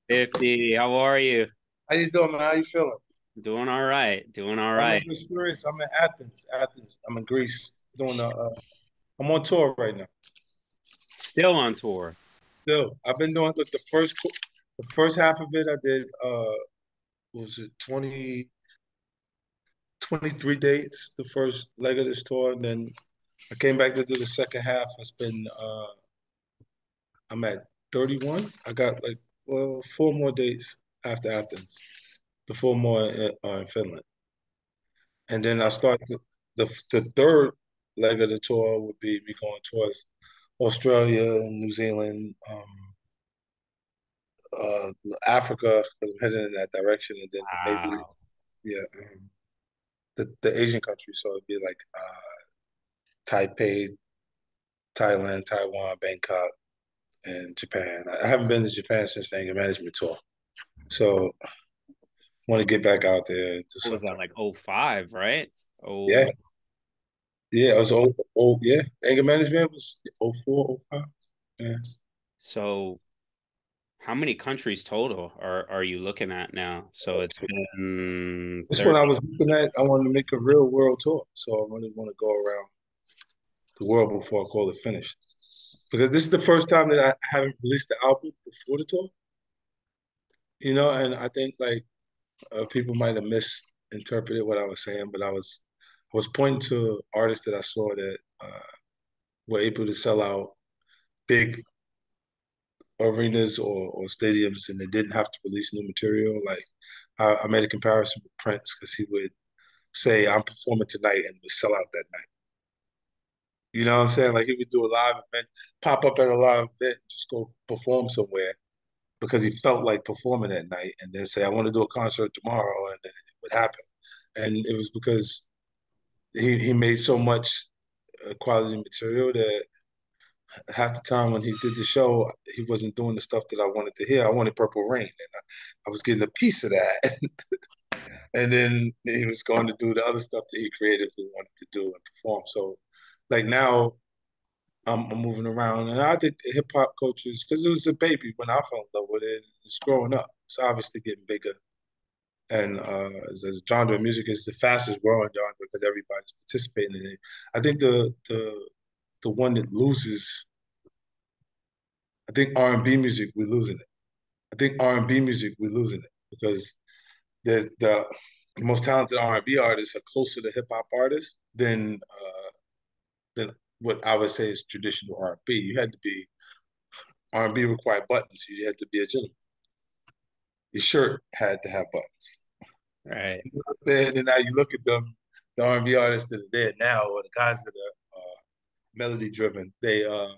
50, how are you? How you doing, man? How you feeling? Doing all right. Doing all I'm right. in good spirits. I'm in Athens. Athens. I'm in Greece. Doing I'm on tour right now. Still on tour. Still, I've been doing the first half of it. I did what was it 23 dates, the first leg of this tour, and then I came back to do the second half. It's been I'm at 31. I got like four more dates after Athens. The four more in Finland, and then the third leg of the tour would be me going towards Australia and New Zealand, uh, Africa, because I'm heading in that direction, and then maybe Wow. yeah, the Asian countries. So it'd be like Taipei, Thailand, Taiwan, Bangkok, and Japan. I haven't been to Japan since the anger management tour, so I want to get back out there and do What was that, something. like '05, right? Yeah, Oh, yeah, it was yeah. Anger management was '04, '05. Yeah. so how many countries total are you looking at now? So it's been This one 30. I was looking at. I wanted to make a real world tour, so I really want to go around the world before I call it finished. Because this is the first time that I haven't released the album before the tour, and I think like people might have misinterpreted what I was saying, but I was pointing to artists that I saw that were able to sell out big arenas or stadiums, and they didn't have to release new material. Like I made a comparison with Prince because he would say, "I'm performing tonight," and would sell out that night. You know what I'm saying? Like he would do a live event, pop up at a live event, just go perform somewhere because he felt like performing that night, and then say, "I want to do a concert tomorrow," and then it would happen. And it was because he made so much quality material that half the time when he did the show, he wasn't doing the stuff that I wanted to hear. I wanted Purple Rain, and I was getting a piece of that. And then he was going to do the other stuff that he creatively wanted to do and perform. So, like now, I'm moving around, and I think hip hop coaches because it was a baby when I fell in love with it. It's growing up. It's obviously getting bigger, and as a genre of music is the fastest growing genre because everybody's participating in it. I think the one that loses, I think R&B music we're losing it. I think R&B music we're losing it because there's the most talented R&B artists are closer to hip hop artists than what I would say is traditional R&B. You had to be R&B required buttons. You had to be a gentleman. Your shirt had to have buttons. Right. And now you look at them, the R&B artists that are there now, or the guys that are melody driven, they are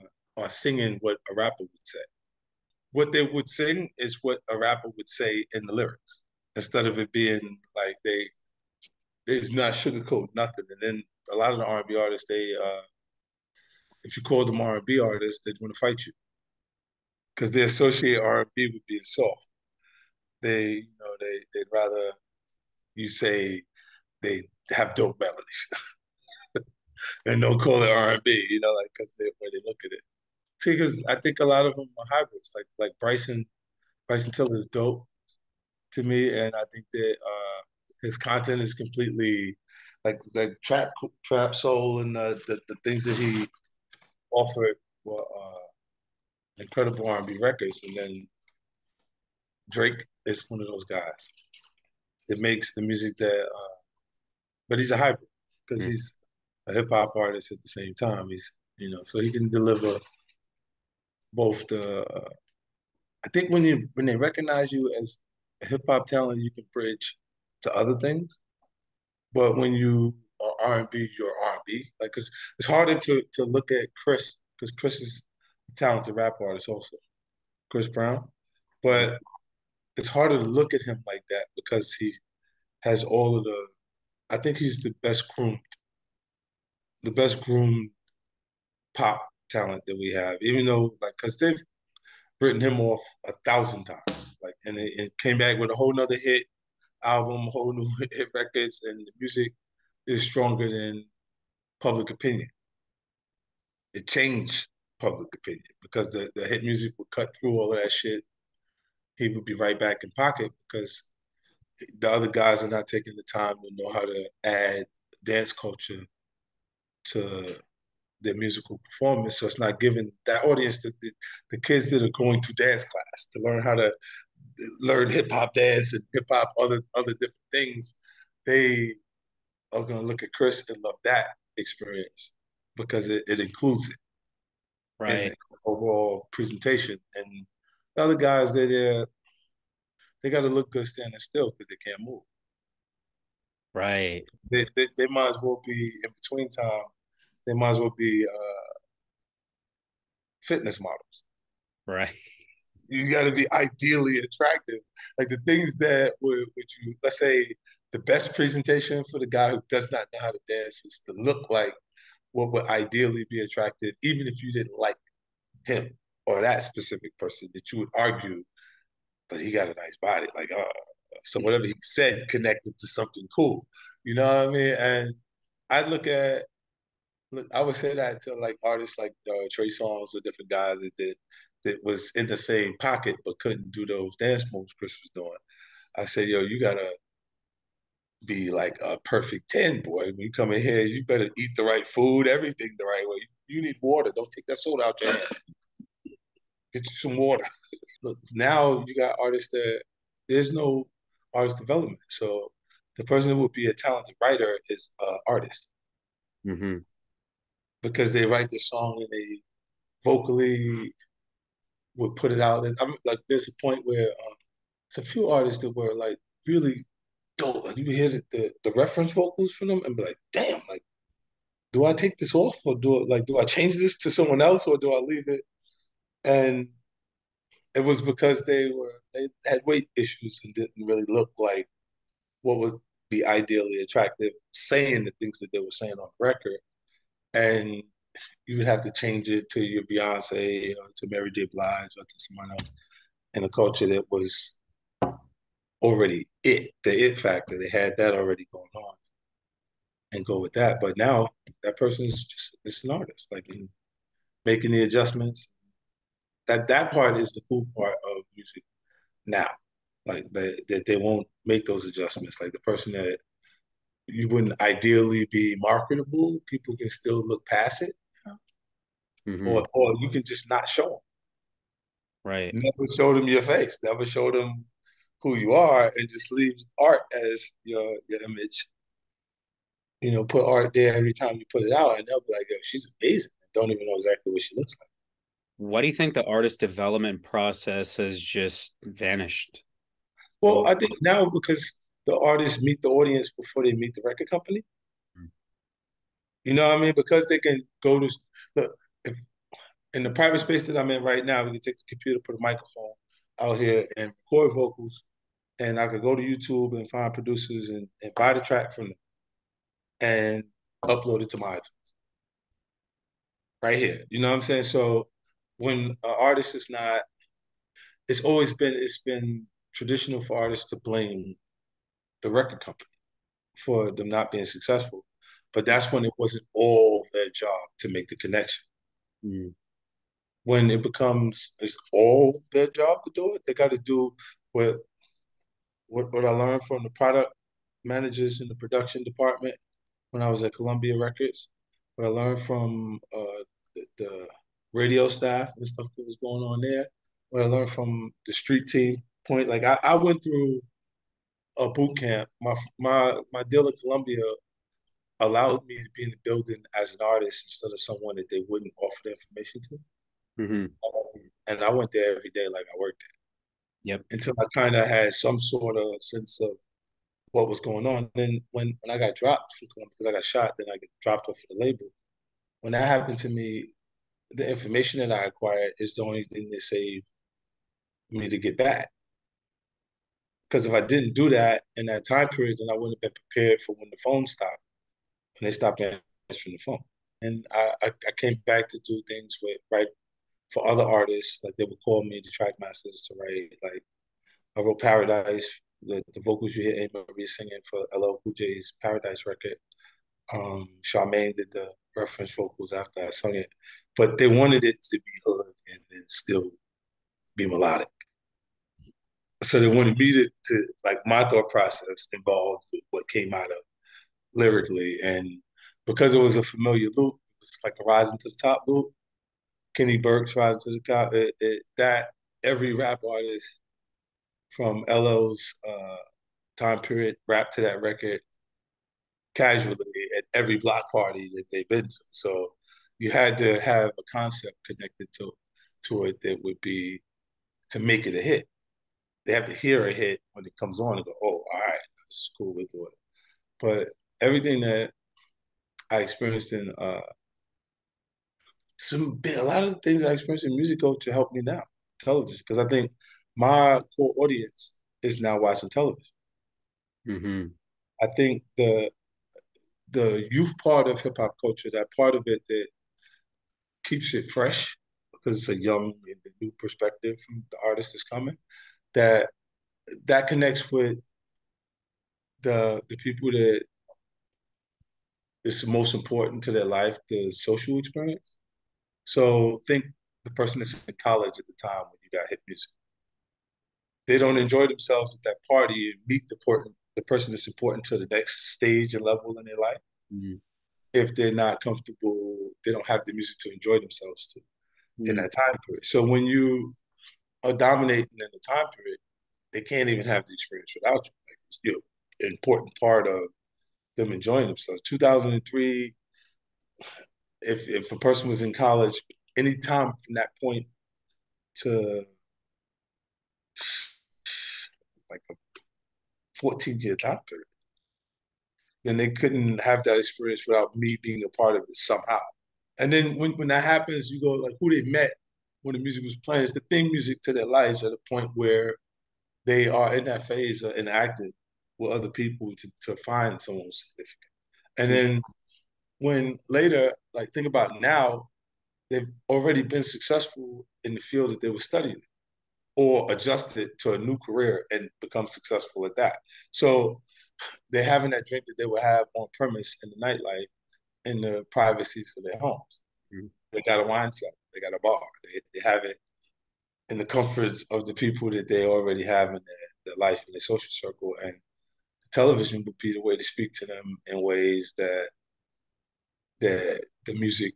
singing what a rapper would say. What they would sing is what a rapper would say in the lyrics, instead of it being like there's not sugarcoat nothing. And then a lot of the R&B artists, if you call them R&B artists, they'd want to fight you because they associate R&B with being soft. They'd rather you say they have dope melodies and don't call it R&B, like because they where they look at it. See, because I think a lot of them are hybrids, like Bryson Tiller is dope to me, and I think that his content is completely like trap soul, and the things that he offered were incredible R&B records. And then Drake is one of those guys that makes the music but he's a hybrid because Mm. he's a hip hop artist at the same time. So he can deliver both I think when they recognize you as a hip hop talent, you can bridge to other things. But when you are R&B, you're R&B. Like, cause it's harder to look at Chris because Chris is a talented rap artist also, Chris Brown. Mm. But it's harder to look at him like that because he has all of the. I think he's the best groomed pop talent that we have. Even though, like, cause they've written him off 1,000 times, like, and it came back with a whole nother hit album, whole new hit records, and the music is stronger than public opinion. It changed public opinion because the hit music would cut through all of that shit he would be right back in pocket because the other guys are not taking the time to know how to add dance culture to their musical performance. So it's not giving that audience the kids that are going to dance class to learn how to learn hip hop dance and hip hop other different things. They are going to look at Chris and love that experience because it includes it in the Right. overall presentation. And the other guys, they got to look good standing still because they can't move. Right. They might as well be in between time. They might as well be fitness models. Right. You got to be ideally attractive. Like the things that would you, let's say, the best presentation for the guy who does not know how to dance is to look like what would ideally be attractive, even if you didn't like him or that specific person that you would argue, but he got a nice body. Like, so whatever he said connected to something cool. You know what I mean? And I look, I would say that to like artists like Trey Songz or different guys that was in the same pocket but couldn't do those dance moves Chris was doing. I said, yo, you gotta be like a perfect 10, boy. When you come in here, you better eat the right food, everything the right way. You need water. Don't take that soda out your hand. Get you some water. Look, now you got artists that there's no artist development. So the person who would be a talented writer is an artist Hmm. because they write the song and they vocally would put it out. I'm like, there's a point where there's a few artists that were like really dope. Like you hear the reference vocals from them and be like, damn, like, do I take this off or do I change this to someone else or do I leave it? And it was because they had weight issues and didn't really look like what would be ideally attractive, saying the things that they were saying on record. And you would have to change it to your Beyonce or to Mary J. Blige or to someone else in a culture that was already the it factor. They had that already going on and go with that. But now that person is just an artist, like in making the adjustments. That part is the cool part of music now. Like that they won't make those adjustments. Like the person that you wouldn't ideally be marketable, people can still look past it, Hmm. or you can just not show them. Right. Never show them your face. Never show them who you are, and just leave art as your image. Put art there every time you put it out, and they'll be like, "Yo, she's amazing." And don't even know exactly what she looks like. Why do you think the artist development process has just vanished? Well, Oh. I think now because the artists meet the audience before they meet the record company. You know what I mean? Because they can go to look if in the private space that I'm in right now, we can take the computer, put a microphone out here, and record vocals, and I could go to YouTube and find producers and buy the track from them and upload it to my iTunes right here. You know what I'm saying? So when an artist is not, it's been traditional for artists to blame the record company for them not being successful. But that's when it wasn't all their job to make the connection. Mm. When it becomes it's all their job to do it, they got to do what what I learned from the product managers in the production department when I was at Columbia Records. What I learned from the radio staff and stuff that was going on there. What I learned from the street team point, like I went through a boot camp. My deal at Columbia allowed me to be in the building as an artist instead of someone that they wouldn't offer the information to. Hmm. And I went there every day like I worked Yep. there until I kind of had some sort of sense of what was going on. And then when I got dropped from Columbia, because I got shot, then I got dropped off of the label. When that happened to me, the information that I acquired is the only thing that saved me to get back. Because if I didn't do that in that time period, then I wouldn't have been prepared for when the phone stopped, when they stopped answering the phone. And I came back to do things with write for other artists. Like they would call me the track masters to write. Like I wrote Paradise, the vocals you hear Amy Marie singing for LL Cool J's Paradise record. Charmaine did the reference vocals after I sung it, but they wanted it to be hood and then still be melodic. So they wanted me to like my thought process involved with what came out of lyrically, and because it was a familiar loop, it was like a rising to the top loop. Kenny Burke's rising to the top. That every rap artist from LL's time period rap to that record casually at every block party that they've been to. So you had to have a concept connected to it that would be to make it a hit. They have to hear a hit when it comes on and go, oh, all right, this is cool, we'll do it. But everything that I experienced in a lot of the things I experienced in music culture help me now, television, because I think my core audience is now watching television. Mm-hmm. I think the youth part of hip hop culture, that part of it that keeps it fresh because it's a young and new perspective from the artist that's coming, that that connects with the people that is the most important to their life, the social experience. So think the person that's in college at the time when you got hit music. They don't enjoy themselves at that party and meet the person that's important to the next stage and level in their life. Mm-hmm. If they're not comfortable, they don't have the music to enjoy themselves to in Mm-hmm. that time period. So when you are dominating in the time period, they can't even have the experience without you. Like it's an important part of them enjoying themselves. 2003, if a person was in college, any time from that point to like a 14-year time period, then they couldn't have that experience without me being a part of it somehow. And then when that happens, you go like who they met when the music was playing. It's the theme music to their lives at a point where they are in that phase of interacting with other people to find someone significant. And then when later, like think about now, they've already been successful in the field that they were studying or adjusted to a new career and become successful at that. So they're having that drink that they would have on premise in the nightlife in the privacies of their homes. Mm-hmm. They got a wine cellar, they got a bar, they have it in the comforts of the people that they already have in their life and their social circle. And the television would be the way to speak to them in ways that the music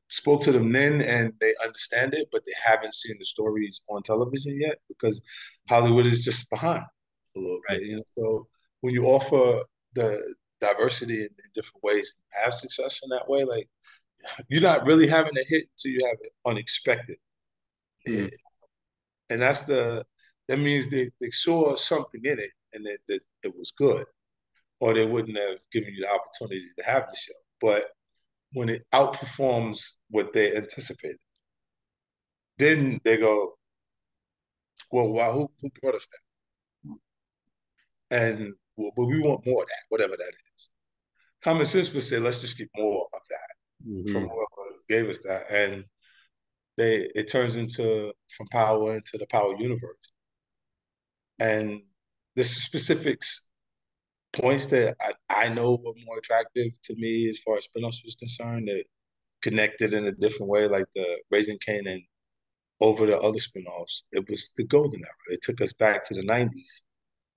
spoke to them then and they understand it, but they haven't seen the stories on television yet because Hollywood is just behind a little Right. bit. So when you offer the diversity in different ways, have success in that way, like you're not really having a hit until you have an unexpected Mm-hmm. hit. And that means they saw something in it and that it was good, or they wouldn't have given you the opportunity to have the show. But when it outperforms what they anticipated, then they go, well, wow, who brought us that? And well, but we want more of that, whatever that is. Common sense would say, let's just get more of that from Mm-hmm. whoever gave us that. And it turns into from power into the power universe. And the specifics points that I know were more attractive to me as far as spinoffs was concerned that connected in a different way, like the Raising Kanan over the other spinoffs. It was the golden era. It took us back to the 90s.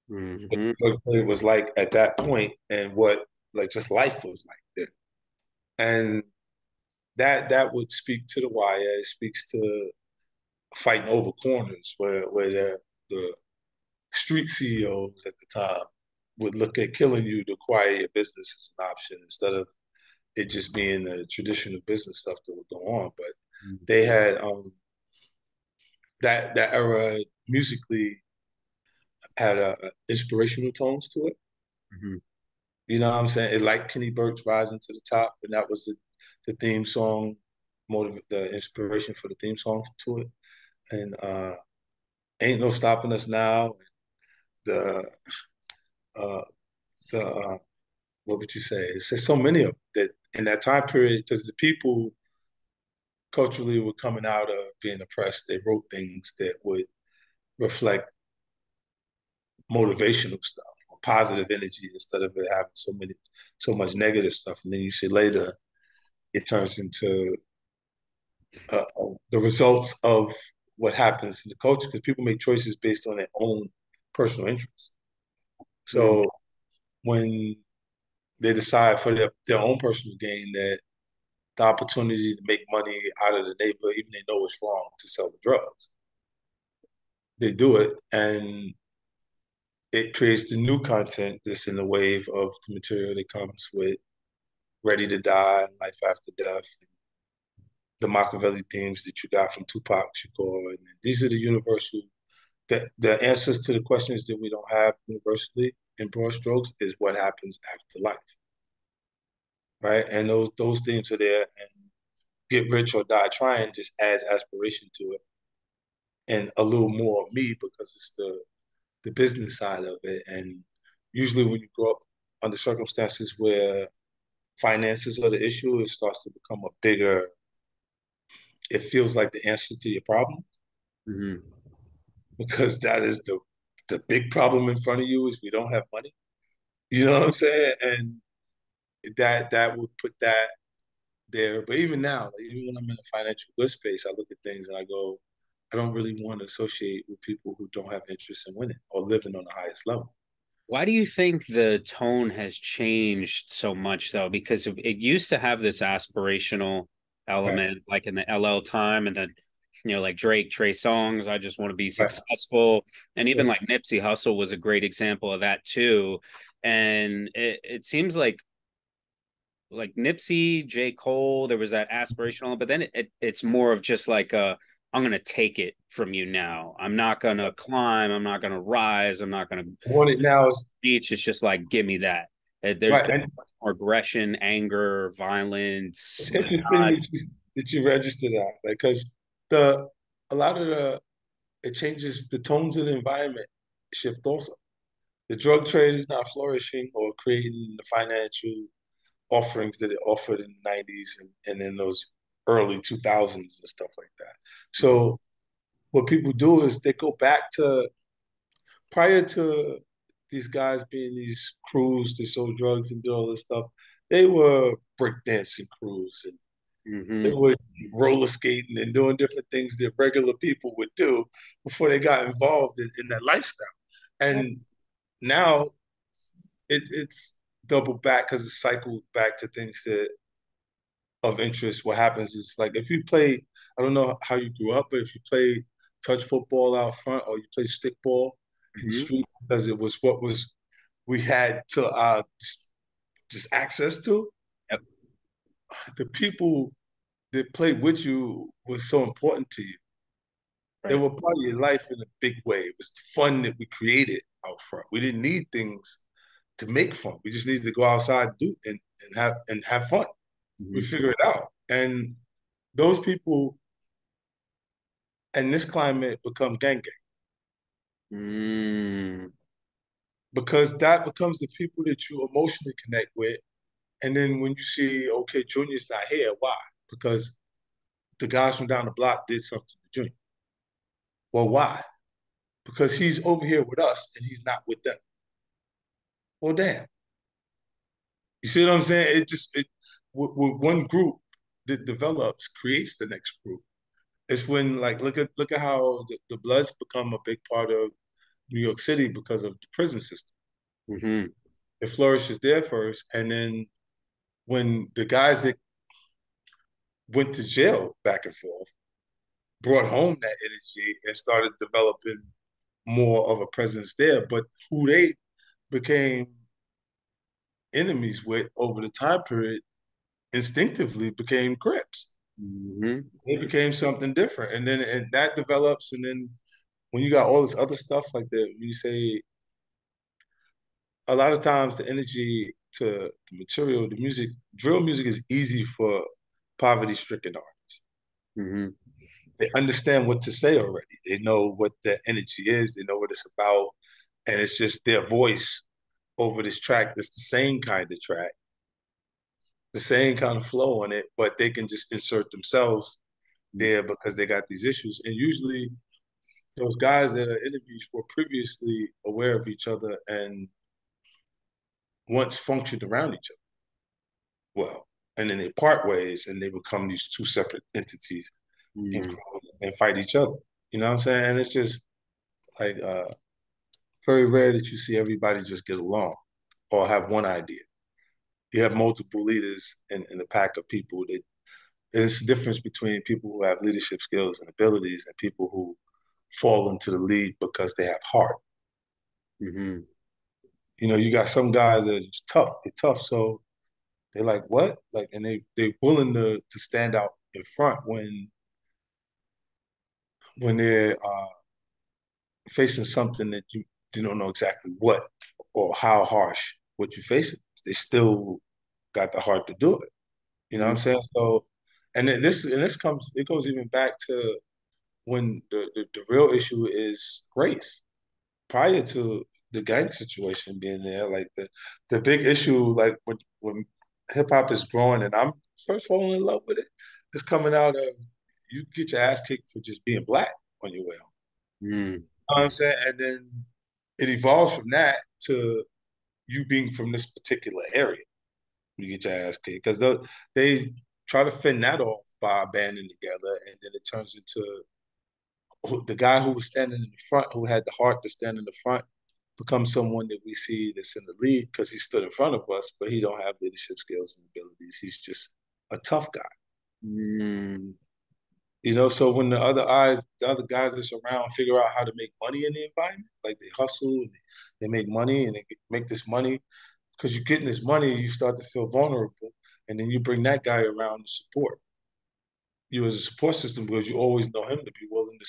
What Mm-hmm. it was like at that point and what like just life was like then. And that would speak to the wire. It speaks to fighting over corners where the street CEOs at the time would look at killing you to acquire your business as an option instead of it just being the traditional business stuff that would go on. But they had that era musically had a inspirational tones to it. Mm-hmm. You know what I'm saying? It like Kenny Burke's Rising to the Top, and that was the theme song, the inspiration for the theme song to it. And Ain't No Stopping Us Now. The uh, the what would you say? There's so many of them that in that time period, because the people culturally were coming out of being oppressed, they wrote things that would reflect motivational stuff or positive energy instead of it having so much negative stuff. And then you see later it turns into the results of what happens in the culture because people make choices based on their own personal interests. Mm. So when they decide for their own personal gain that the opportunity to make money out of the neighborhood, even they know it's wrong to sell the drugs, they do it, and it creates the new content that's in the wave of the material that comes with Ready to Die, Life After Death, the Machiavelli themes that you got from Tupac Shakur. And these are the universal, the answers to the questions that we don't have universally in broad strokes is what happens after life, right? And those themes are there, and Get Rich or Die Trying just adds aspiration to it and a little more of me because it's the business side of it. And usually when you grow up under circumstances where finances are the issue, it starts to become a bigger, it feels like the answer to your problem Hmm. because that is the big problem in front of you is we don't have money. You know what I'm saying? And that would put that there. But even now, like, even when I'm in a financial good space, I look at things and I go, I don't really want to associate with people who don't have interest in winning or living on the highest level. Why do you think the tone has changed so much, though? Because it used to have this aspirational Right, element, like in the LL time, and then, like Drake, Trey Songz, I just want to be right, successful. And even right. like Nipsey Hussle was a great example of that, too. And it seems like Nipsey, J. Cole, there was that aspirational, but then it's more of just like I'm gonna take it from you now. I'm not gonna climb, I'm not gonna rise, I'm not gonna Want it now is beach. It's just like give me that. There's right. And more aggression, anger, it's violence. interesting that you register that, like, because the a lot of the it changes the tones of the environment shift also. The drug trade is not flourishing or creating the financial offerings that it offered in the 90s and in those early 2000s and stuff like that. So what people do is they go back to prior to these guys being these crews that sold drugs and did all this stuff, they were breakdancing crews and they Mm-hmm. were roller skating and doing different things that regular people would do before they got involved in that lifestyle. And now it's doubled back because it's cycled back to things that of interest. What happens is like if you play, I don't know how you grew up, but if you play touch football out front or you play stickball in the Mm-hmm. street because it was what was we had to just access to, Yep. the people that played with you was so important to you. They Right. were part of your life in a big way. It was the fun that we created out front. We didn't need things to make fun. We just needed to go outside and do and have fun. We Mm-hmm. figure it out. And those people in this climate become gang gang Mm. because that becomes the people that you emotionally connect with. And then when you see, okay, Junior's not here, why? Because the guys from down the block did something to Junior. Well, why? Because he's over here with us and he's not with them. Well, damn. You see what I'm saying? With one group that develops creates the next group. It's when like look at how the Bloods become a big part of New York City because of the prison system. Mm-hmm. It flourishes there first, and then when the guys that went to jail back and forth brought home that energy and started developing more of a presence there, but who they became enemies with over the time period instinctively became Crips. Mm-hmm. It became something different, and then and that develops, and then when you got all this other stuff like that, when you say a lot of times the energy to the material, the music, drill music is easy for poverty-stricken artists. Mm-hmm. They understand what to say already. They know what the energy is. They know what it's about, and it's just their voice over this track. That's the same kind of track, the same kind of flow on it, but they can just insert themselves there because they got these issues. And usually, those guys that are enemies were previously aware of each other and once functioned around each other well. And then they part ways and they become these two separate entities and, Mm-hmm. and fight each other. You know what I'm saying? And it's just like very rare that you see everybody just get along or have one idea. You have multiple leaders in the pack of people that there's a difference between people who have leadership skills and abilities and people who fall into the lead because they have heart. Mm-hmm. You know, you got some guys that are just tough. They're tough, so they're like, what? Like, and they're willing to stand out in front when they're facing something that you don't know exactly what or how harsh what you're facing. They still got the heart to do it. You know what I'm saying? So, and then this comes, it goes even back to when the real issue is race. Prior to the gang situation being there, like the big issue, like when hip hop is growing and I'm first falling in love with it, it's coming out of you get your ass kicked for just being black on your way home. Mm-hmm. You know what I'm saying? And then it evolves from that to you being from this particular area. You get your ass kicked because they try to fend that off by banding together, and then it turns into the guy who was standing in the front, who had the heart to stand in the front, becomes someone that we see that's in the lead because he stood in front of us, but he don't have leadership skills and abilities. He's just a tough guy. Mm-hmm. You know, so when the other guys that's around figure out how to make money in the environment, like they hustle, and they make money and they make this money, because you're getting this money, you start to feel vulnerable, and then you bring that guy around to support you as a support system because you always know him to be willing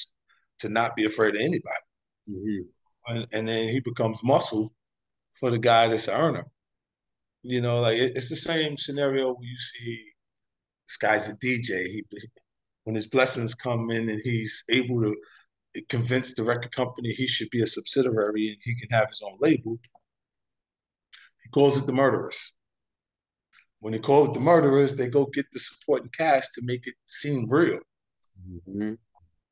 to not be afraid of anybody, Mm-hmm. and then he becomes muscle for the guy that's an earner. You know, like it's the same scenario where you see this guy's a DJ. When his blessings come in and he's able to convince the record company he should be a subsidiary and he can have his own label, he calls it the murderers. When they call it the murderers, they go get the supporting cast to make it seem real. Mm-hmm.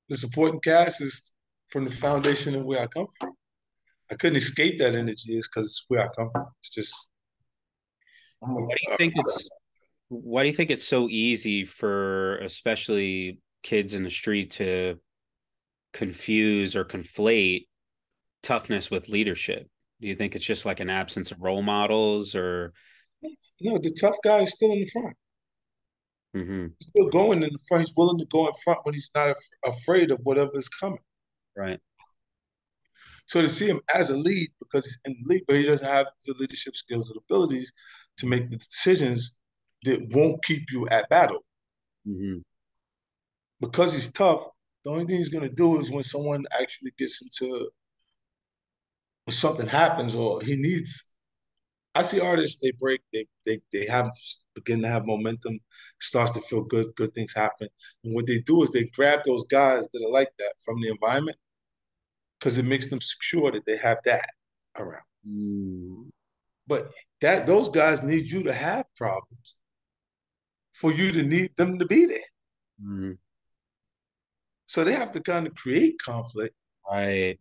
The supporting cast is from the foundation of where I come from. I couldn't escape that energy. It's because it's where I come from. It's just I'm Why a, do you think it's why do you think it's so easy for especially kids in the street to confuse or conflate toughness with leadership? Do you think it's just like an absence of role models or no. The tough guy is still in the front. mm-hmm. He's still going in the front. He's willing to go in front when he's not afraid of whatever is coming. Right. So to see him as a lead because he's in the league, but he doesn't have the leadership skills or abilities to make the decisions that won't keep you at battle. Mm-hmm. Because he's tough, the only thing he's going to do is when someone actually gets into when something happens or he needs. I see artists they break, they have begin to have momentum, starts to feel good, good things happen, and what they do is they grab those guys that are like that from the environment because it makes them secure that they have that around. Mm-hmm. But that those guys need you to have problems for you to need them to be there. So they have to kind of create conflict Right.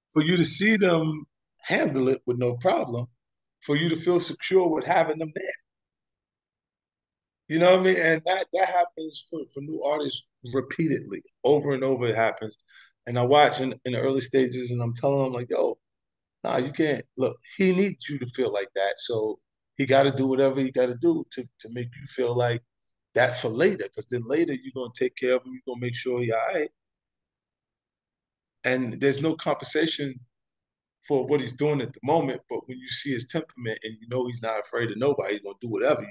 for you to see them handle it with no problem, for you to feel secure with having them there. You know what I mean? And that happens for new artists repeatedly, over and over. It happens. And I watch in the early stages, and I'm telling them like, "Yo, nah, you can't. Look, he needs you to feel like that. So he got to do whatever he got to do to make you feel like that for later. Because then later you're gonna take care of him. You're gonna make sure he's all right. And there's no compensation for what he's doing at the moment. But when you see his temperament and you know he's not afraid of nobody, he's gonna do whatever y'all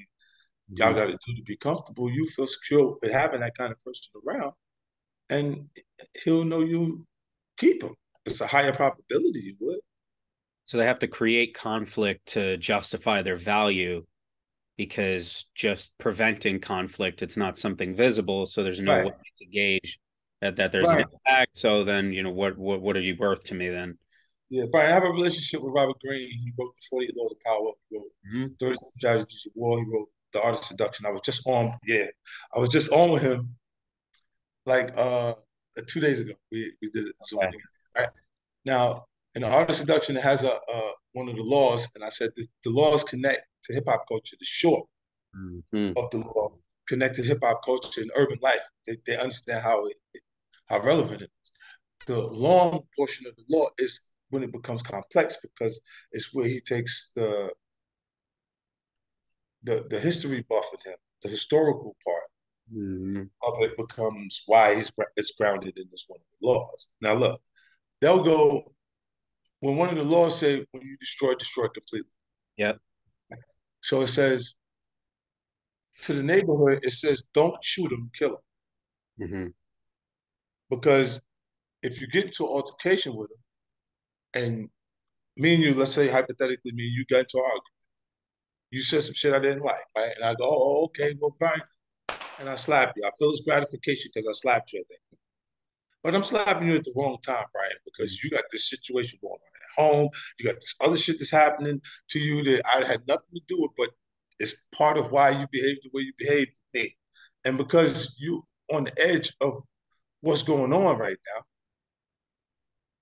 Mm-hmm. got to do to be comfortable. You feel secure with having that kind of person around, and he'll know you keep him. It's a higher probability you would. So they have to create conflict to justify their value because just preventing conflict, it's not something visible. So there's no Right. way to gauge that there's an Brian, impact. So then, what are you worth to me then? yeah, Brian, I have a relationship with Robert Greene. He wrote the 48 Laws of Power. He wrote Mm-hmm. 30 Strategies of War. He wrote The Art of Seduction. I was just on with him like 2 days ago. We did it Zoom Okay. together. Right now, in The Art of Seduction, it has a one of the laws, and I said the laws connect to hip hop culture. The short Mm-hmm. of the law connect to hip hop culture and urban life. They understand how relevant it is. The long portion of the law is when it becomes complex because it's where he takes the history buff in him, the historical part Mm-hmm. of it becomes why it's grounded in this one of the laws. Now look, they'll go when one of the laws say when you destroy, destroy completely. Yep. So it says to the neighborhood, it says don't shoot them, kill them. Mm-hmm. Because if you get into an altercation with them and me and you, let's say hypothetically, me and you got into an argument, you said some shit I didn't like, right? And I go, oh, okay, well, fine. And I slap you. I feel it's gratification because I slapped you at that. But I'm slapping you at the wrong time, Brian, because you got this situation going on at home. You got this other shit that's happening to you that I had nothing to do with, but it's part of why you behave the way you behave with me. And because you on the edge of what's going on right now,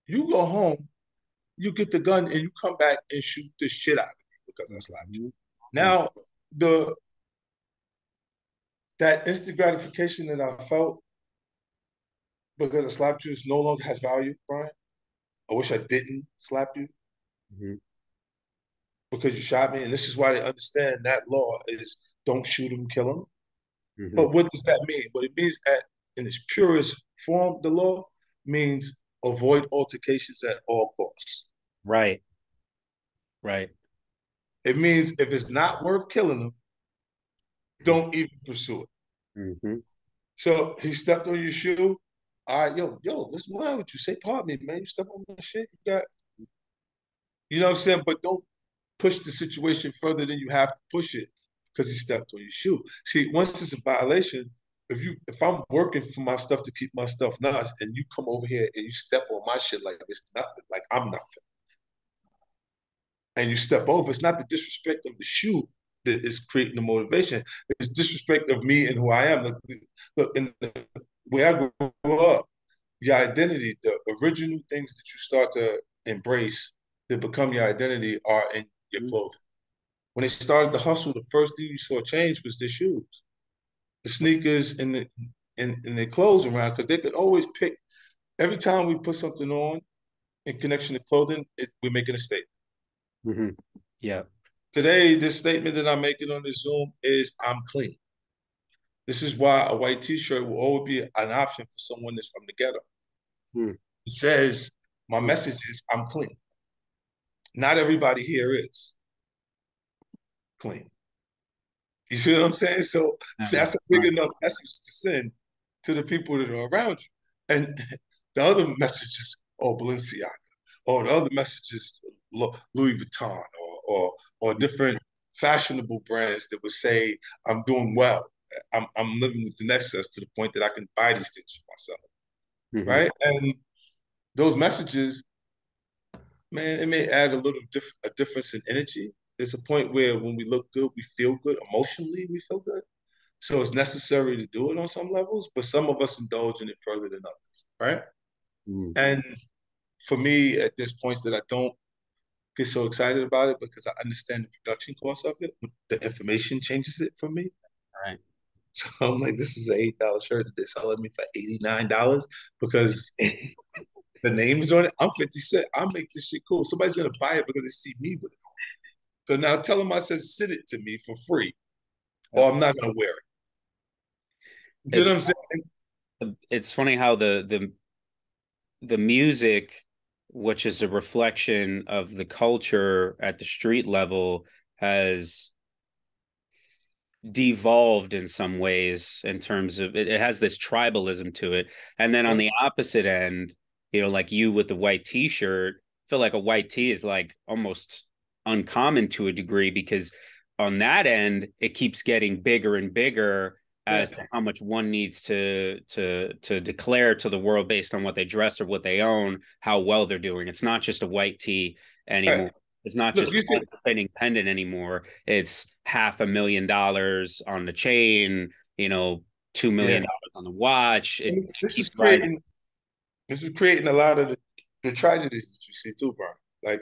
you go home, you get the gun, and you come back and shoot the shit out of me because I slapped you. Mm-hmm. Now, the that instant gratification that I felt because I slapped you is no longer has value, Brian. I wish I didn't slap you Mm-hmm. because you shot me. And this is why they understand that law is don't shoot him, kill him. Mm-hmm. But what does that mean? What it means in its purest form, the law means avoid altercations at all costs. Right. Right. It means if it's not worth killing them, don't even pursue it. Mm-hmm. So he stepped on your shoe. All right, yo, what's wrong with you? Say pardon me, man. You step on my shit. You know what I'm saying? But don't push the situation further than you have to push it because he stepped on your shoe. See, once it's a violation, if I'm working for my stuff to keep my stuff nice, and you come over here and you step on my shit like it's nothing, like I'm nothing, and you step over, it's not the disrespect of the shoe that is creating the motivation. It's disrespect of me and who I am. Look, in the way I grew up, your identity, the original things that you start to embrace that become your identity are in your clothing. When they started the hustle, the first thing you saw change was their shoes, the sneakers, and their clothes around because they could always pick. Every time we put something on in connection to clothing, we're making a statement. Mm-hmm. Yeah. Today, this statement that I'm making on this Zoom is I'm clean. This is why a white T-shirt will always be an option for someone that's from the ghetto. Mm-hmm. It says my message is I'm clean. Not everybody here is clean. You see what I'm saying? So that's a big enough message to send to the people that are around you. And the other message is, oh, Balenciaga. Or the other message is Louis Vuitton or different fashionable brands that would say, I'm doing well. I'm living with the excess to the point that I can buy these things for myself. Mm-hmm. Right. And those messages, man, it may add a difference in energy. There's a point where when we look good, we feel good. Emotionally, we feel good. So it's necessary to do it on some levels, but some of us indulge in it further than others, right? Mm-hmm. And for me, at this point, that I don't get so excited about it because I understand the production cost of it. The information changes it for me. Right. So I'm like, this is an $8 shirt that they're selling me for $89 because the name is on it. I'm 50 Cent. I'll make this shit cool. Somebody's gonna buy it because they see me with it on. So now tell them I said send it to me for free, Yep. or I'm not gonna wear it. You see what It's I'm saying? it's funny how the music, which is a reflection of the culture at the street level, has devolved in some ways in terms of it has this tribalism to it. And then on the opposite end, like you with the white t-shirt, I feel like a white tee is like almost uncommon to a degree because on that end, it keeps getting bigger and bigger Yeah. as to how much one needs to declare to the world based on what they dress or what they own, how well they're doing. It's not just a white tee Right. anymore. It's not Look, just you see, one spinning pendant anymore. It's $500,000 on the chain, $2 yeah. million on the watch. It This is keeps rising. creating this is creating a lot of the tragedies that you see too, bro. Like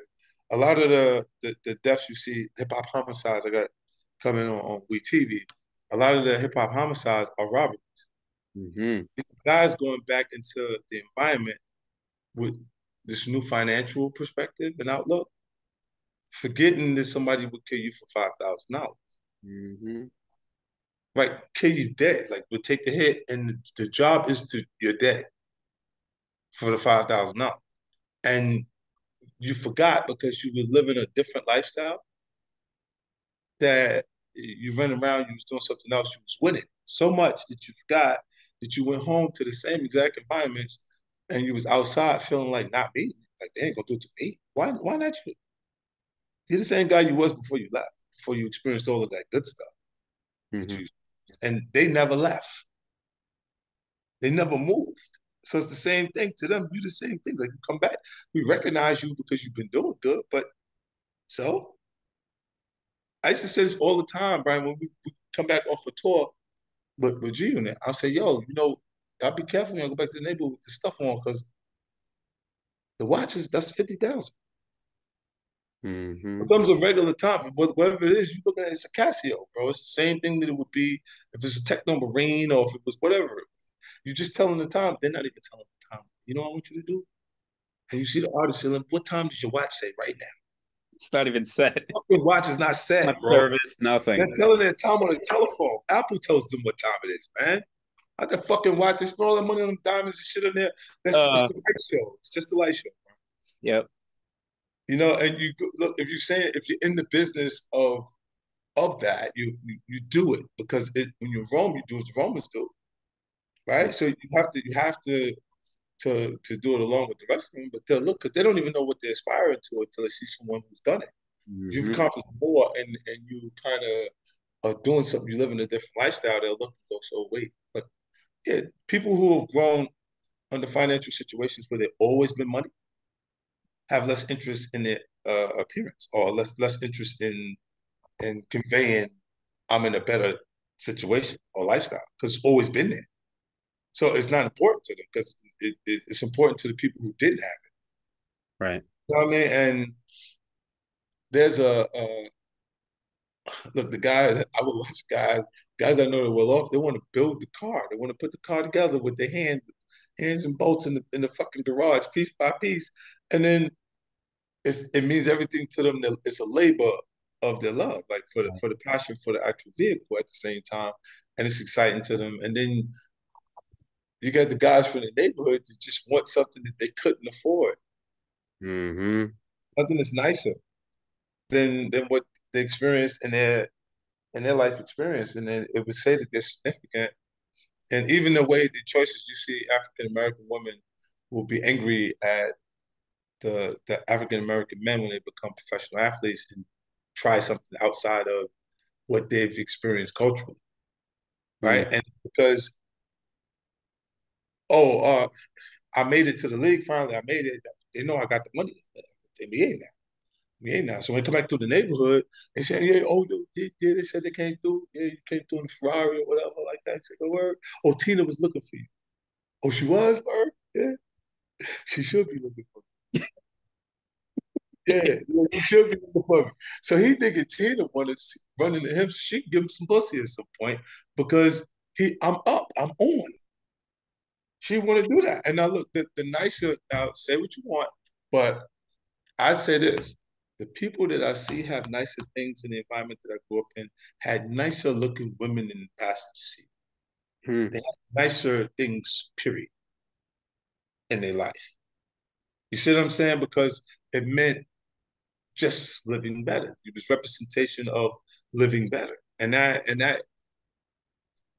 a lot of the deaths you see, hip hop homicides I got coming on We TV. A lot of the hip hop homicides are robberies. Mm-hmm. These guys going back into the environment with this new financial perspective and outlook, forgetting that somebody would kill you for $5,000. Mm-hmm. Right? Kill you dead. Like, would take the hit, and the job is to you're dead for the $5,000. And you forgot because you were living a different lifestyle that you ran around, you was doing something else, you was winning so much that you forgot that you went home to the same exact environments and you was outside feeling like not me. Like they ain't gonna do it to me. Why not you? You're the same guy you was before you left, before you experienced all of that good stuff that Mm-hmm. you and they never left. They never moved. So it's the same thing to them. You the same thing. Like you come back, we recognize you because you've been doing good, but so I used to say this all the time, Brian, when we come back off a tour with G Unit. I'll say, yo, I'll be careful when I go back to the neighborhood with the stuff on because the watches, that's 50,000. Mm-hmm. It comes a regular time, but whatever it is, you look at it, it's a Casio, bro. It's the same thing that it would be if it's a Techno Marine or if it was whatever. You're just telling the time. They're not even telling the time. You know what I want you to do? And you see the artist saying, what time does your watch say right now? It's not even set. Fucking watch is not set, Not bro. service, They're nothing. telling their time on the telephone. Apple tells them what time it is, man. Not that fucking watch. They spend all that money on them diamonds and shit in there. It's Uh, the light show. It's just the light show. yep. And look, if you're in the business of that, you do it because when you're in Rome, you do as the Romans do, right? So you have to do it along with the rest of them, but they'll look because they don't even know what they're aspiring to until they see someone who's done it. If you've Mm-hmm. accomplished more and you kind of are doing something, you live in a different lifestyle, they'll look and go, so wait, but yeah, people who have grown under financial situations where there's always been money have less interest in their appearance or less interest in conveying I'm in a better situation or lifestyle because it's always been there. So it's not important to them because it's important to the people who didn't have it. Right. You know what I mean? And there's a look, the guys I would watch guys I know that well off, they want to build the car. They want to put the car together with their hands and bolts in the fucking garage, piece by piece. And then it means everything to them. It's a labor of their love, like for the passion for the actual vehicle at the same time, and it's exciting to them. And then you got the guys from the neighborhood that just want something that they couldn't afford, Mm-hmm. something that's nicer than what they experienced in their life experience, and then it would say that they're significant. And even the way the choices you see African American women will be angry at the African American men when they become professional athletes and try something outside of what they've experienced culturally, right? Mm-hmm. And because oh, I made it to the league finally, I made it. They know I got the money. NBA now. NBA now. So when they come back to the neighborhood, they say, yeah, oh, yeah, they said they came through. Yeah, you came through in a Ferrari or whatever like that. I said, the word. Oh, Tina was looking for you. Oh, she was, word? Yeah, she should be looking for me. Yeah, she should be looking for me. So he thinking Tina wanted to run into him so she can give him some pussy at some point because I'm up, I'm on. She want to do that. And now look, the nicer, now say what you want, but I say this. The people that I see have nicer things in the environment that I grew up in had nicer looking women in the passenger seat. Mm-hmm. They had nicer things, period, in their life. You see what I'm saying? Because it meant just living better. It was representation of living better. And that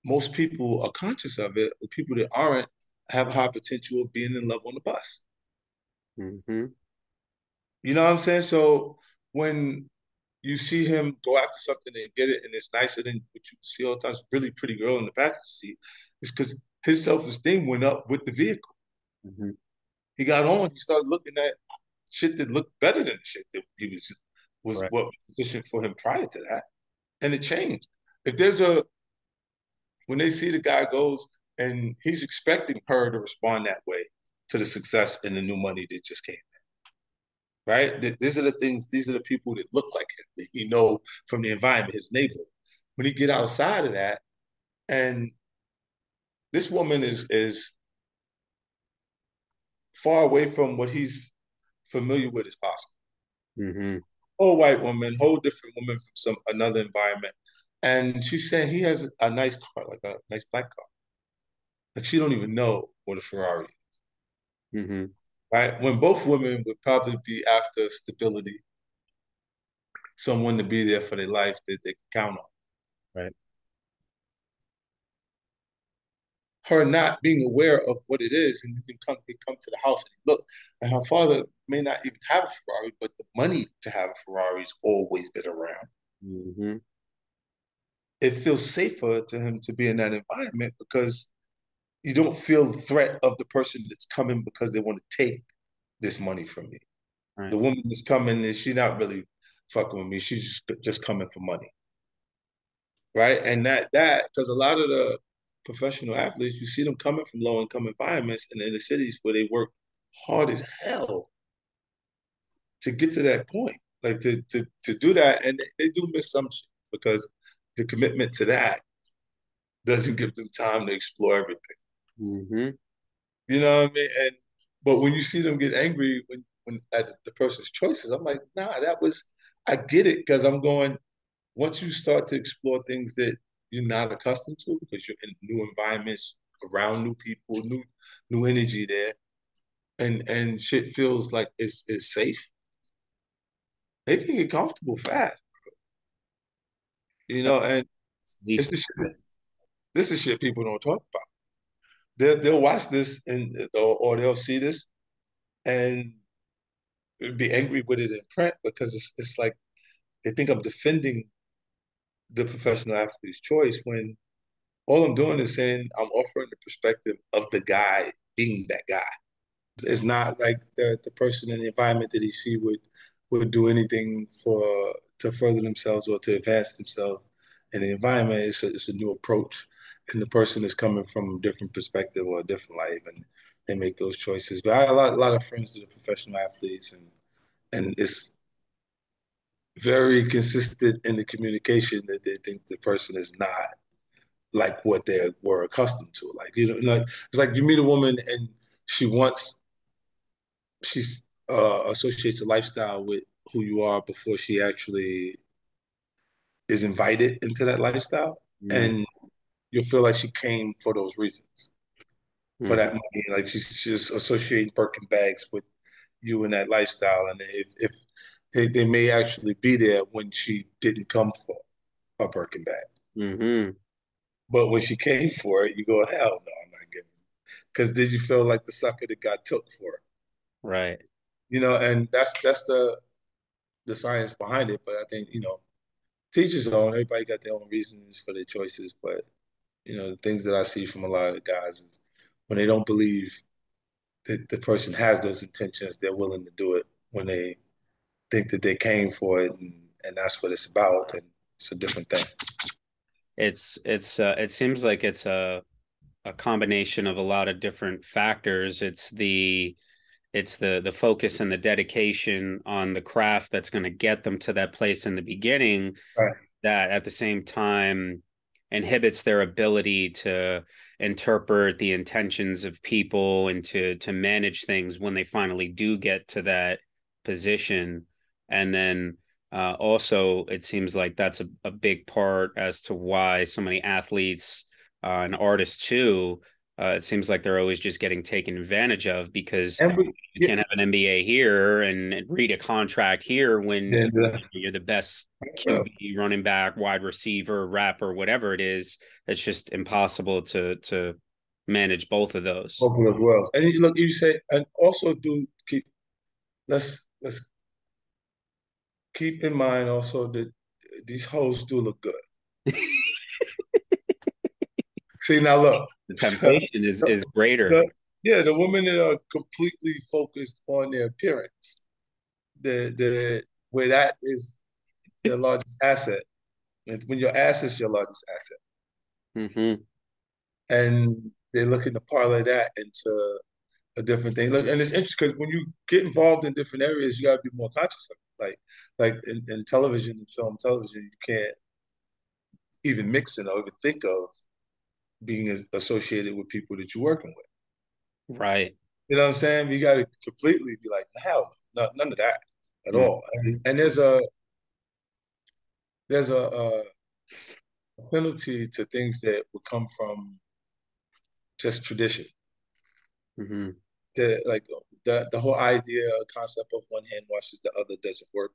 most people are conscious of it. The people that aren't have high potential of being in love on the bus. Mm-hmm. You know what I'm saying? So when you see him go after something and get it, and it's nicer than what you see all the time, really pretty girl in the passenger seat, it's because his self-esteem went up with the vehicle. Mm-hmm. He got on, he started looking at shit that looked better than the shit that he was Correct. what was positioned for him prior to that. And it changed. If there's a when they see the guy goes and he's expecting her to respond that way to the success and the new money that just came right? These are the things, these are the people that look like him, that you know from the environment, his neighborhood. When he get outside of that, and this woman is far away from what he's familiar with as possible. Mm-hmm. Whole white woman, whole different woman from some another environment. And she's saying he has a nice car, like a nice black car. Like she don't even know what a Ferrari is, Mm-hmm. right? When both women would probably be after stability, someone to be there for their life that they can count on. Right. Her not being aware of what it is, and you can come to the house and look, and her father may not even have a Ferrari, but the money to have a Ferrari's always been around. Mm-hmm. It feels safer to him to be in that environment because you don't feel the threat of the person that's coming because they want to take this money from me. Right. The woman that's coming is she not really fucking with me. She's just coming for money, right? And that because a lot of the professional athletes, you see them coming from low income environments and in the cities where they work hard as hell to get to that point, like to do that, and they do miss some shit because the commitment to that doesn't give them time to explore everything. Mm-hmm. You know what I mean? And but when you see them get angry when at the person's choices, I'm like, nah, that was I get it because I'm going. Once you start to explore things that you're not accustomed to because you're in new environments around new people, new energy there, and shit feels like it's safe, they can get comfortable fast, you know. And It's it's least the shit, this is shit people don't talk about. They'll watch this and or they'll see this and be angry with it in print because it's like they think I'm defending the professional athlete's choice when all I'm doing is saying I'm offering the perspective of the guy being that guy. It's not like the person in the environment that he see would do anything for to further themselves or to advance themselves in the environment. It's a new approach, and the person is coming from a different perspective or a different life, and they make those choices. But I have a lot of friends that are professional athletes, and it's very consistent in the communication that they think the person is not like what they were accustomed to. Like like it's like you meet a woman and she wants she's associates a lifestyle with who you are before she actually is invited into that lifestyle, and you'll feel like she came for those reasons, for Mm-hmm. that money. Like she's associating Birkin bags with you in that lifestyle, and if they may actually be there when she didn't come for a Birkin bag. Mm-hmm. But when she came for it, you go, hell no, I'm not giving it. Because did you feel like the sucker that got took for it? Right. And that's the science behind it. But I think, teachers own, everybody got their own reasons for their choices. But, the things that I see from a lot of the guys is when they don't believe that the person has those intentions, they're willing to do it when they think that they came for it and that's what it's about. And it's a different thing. It seems like it's a combination of a lot of different factors. It's the focus and the dedication on the craft that's going to get them to that place in the beginning, Right. that at the same time inhibits their ability to interpret the intentions of people and to manage things when they finally do get to that position. And then also it seems like that's a big part as to why so many athletes and artists too, it seems like they're always just getting taken advantage of because And we, you yeah, can't have an MBA here and read a contract here when and, you're the best QB, running back, wide receiver, rapper, whatever it is. It's just impossible to manage both of those. both of those worlds. And look, you say, and also do keep let's keep in mind also that these hoes do look good. See now, look, The so, temptation is greater. the women that are completely focused on their appearance, the where that is their largest asset, and when your ass is your largest asset, Mm-hmm. and they're looking to parlay that into a different thing. Look, and it's interesting because when you get involved in different areas, you got to be more conscious of it. Like in television and film television, you can't even mix it or even think of being associated with people that you're working with. Right. You know what I'm saying? You got to completely be like, hell, no, none of that at Mm, all. And there's a penalty to things that would come from just tradition. mm-hmm, The whole idea, concept of one hand washes the other doesn't work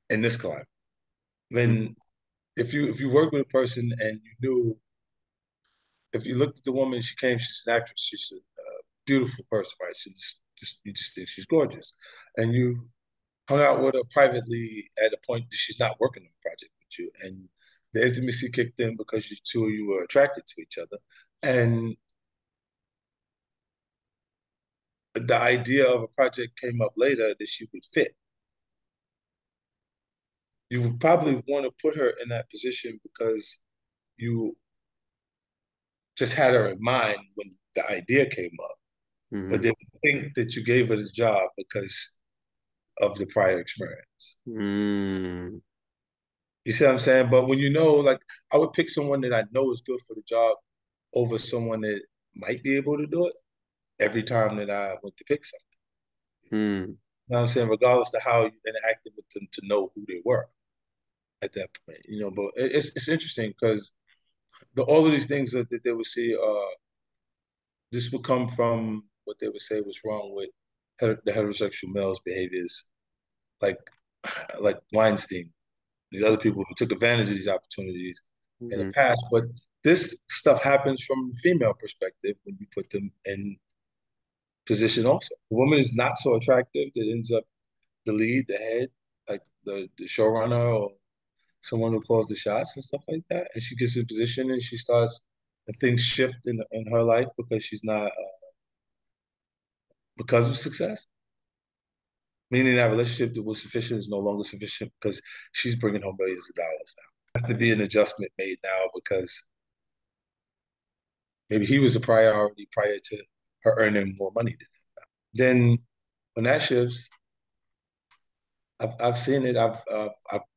in this climate. When if you work with a person and you knew if you looked at the woman, she came, she's an actress, she's a beautiful person, right? She just you just think she's gorgeous, and you hung out with her privately at a point that she's not working on a project with you, and the intimacy kicked in because you two of you were attracted to each other, and the idea of a project came up later that she would fit. You would probably want to put her in that position because you just had her in mind when the idea came up, but mm-hmm, they would think that you gave her the job because of the prior experience. mm, You see what I'm saying? But when you know, like, I would pick someone that I know is good for the job over someone that might be able to do it every time that I went to pick something. mm, You know what I'm saying? Regardless of how you interacted with them to know who they were at that point. But it's interesting because all of these things that they would see, this would come from what they would say was wrong with the heterosexual males' behaviors, like like Weinstein, these other people who took advantage of these opportunities in the mm-hmm, past. But this stuff happens from a female perspective when you put them in position also. The woman is not so attractive that ends up the lead, the head, like the showrunner or someone who calls the shots and stuff like that. And she gets in position and she starts, and things shift in her life because she's not, because of success. Meaning that relationship that was sufficient is no longer sufficient because she's bringing home millions of dollars now. Has to be an adjustment made now because maybe he was a priority prior to her earning more money than him. Then when that shifts, I've seen it. I've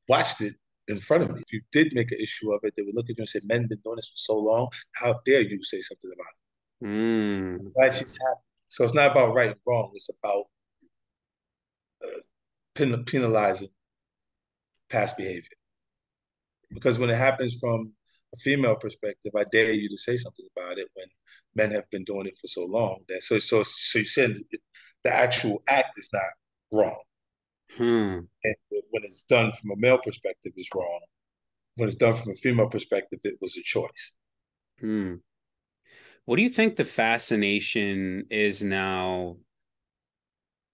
watched it in front of me. If you did make an issue of it, they would look at you and say, "Men have been doing this for so long. How dare you say something about it?" mm, Right? She's happy. So it's not about right and wrong. It's about uh, penalizing past behavior. Because when it happens from a female perspective, I dare you to say something about it when men have been doing it for so long. So you said the actual act is not wrong. hmm, And when it's done from a male perspective, it's wrong. When it's done from a female perspective, it was a choice. hmm. What do you think the fascination is now?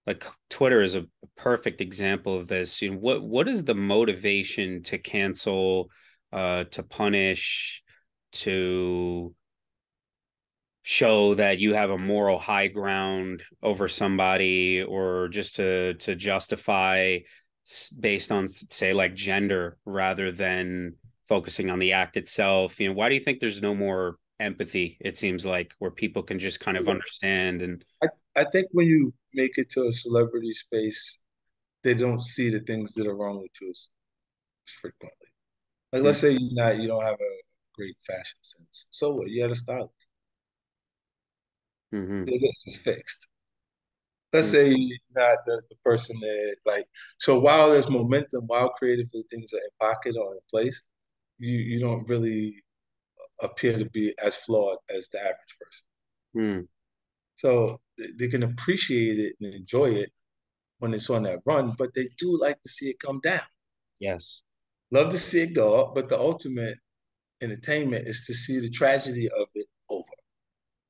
Like Twitter is a perfect example of this. What is the motivation to cancel, to punish, to show that you have a moral high ground over somebody, or just to justify based on, say, like gender rather than focusing on the act itself? Why do you think there's no more empathy, it seems like, where people can just kind of understand and I, I think when you make it to a celebrity space, they don't see the things that are wrong with you as frequently. Like, let's say you don't have a great fashion sense. So what? You had a stylist. mm-hmm, This is fixed. Let's mm-hmm, say you're not the person that, like, so while there's momentum, while creatively things are in pocket or in place, you don't really appear to be as flawed as the average person. mm, So they can appreciate it and enjoy it when it's on that run, but they do like to see it come down. yes. Love to see it go up, but the ultimate entertainment is to see the tragedy of it over.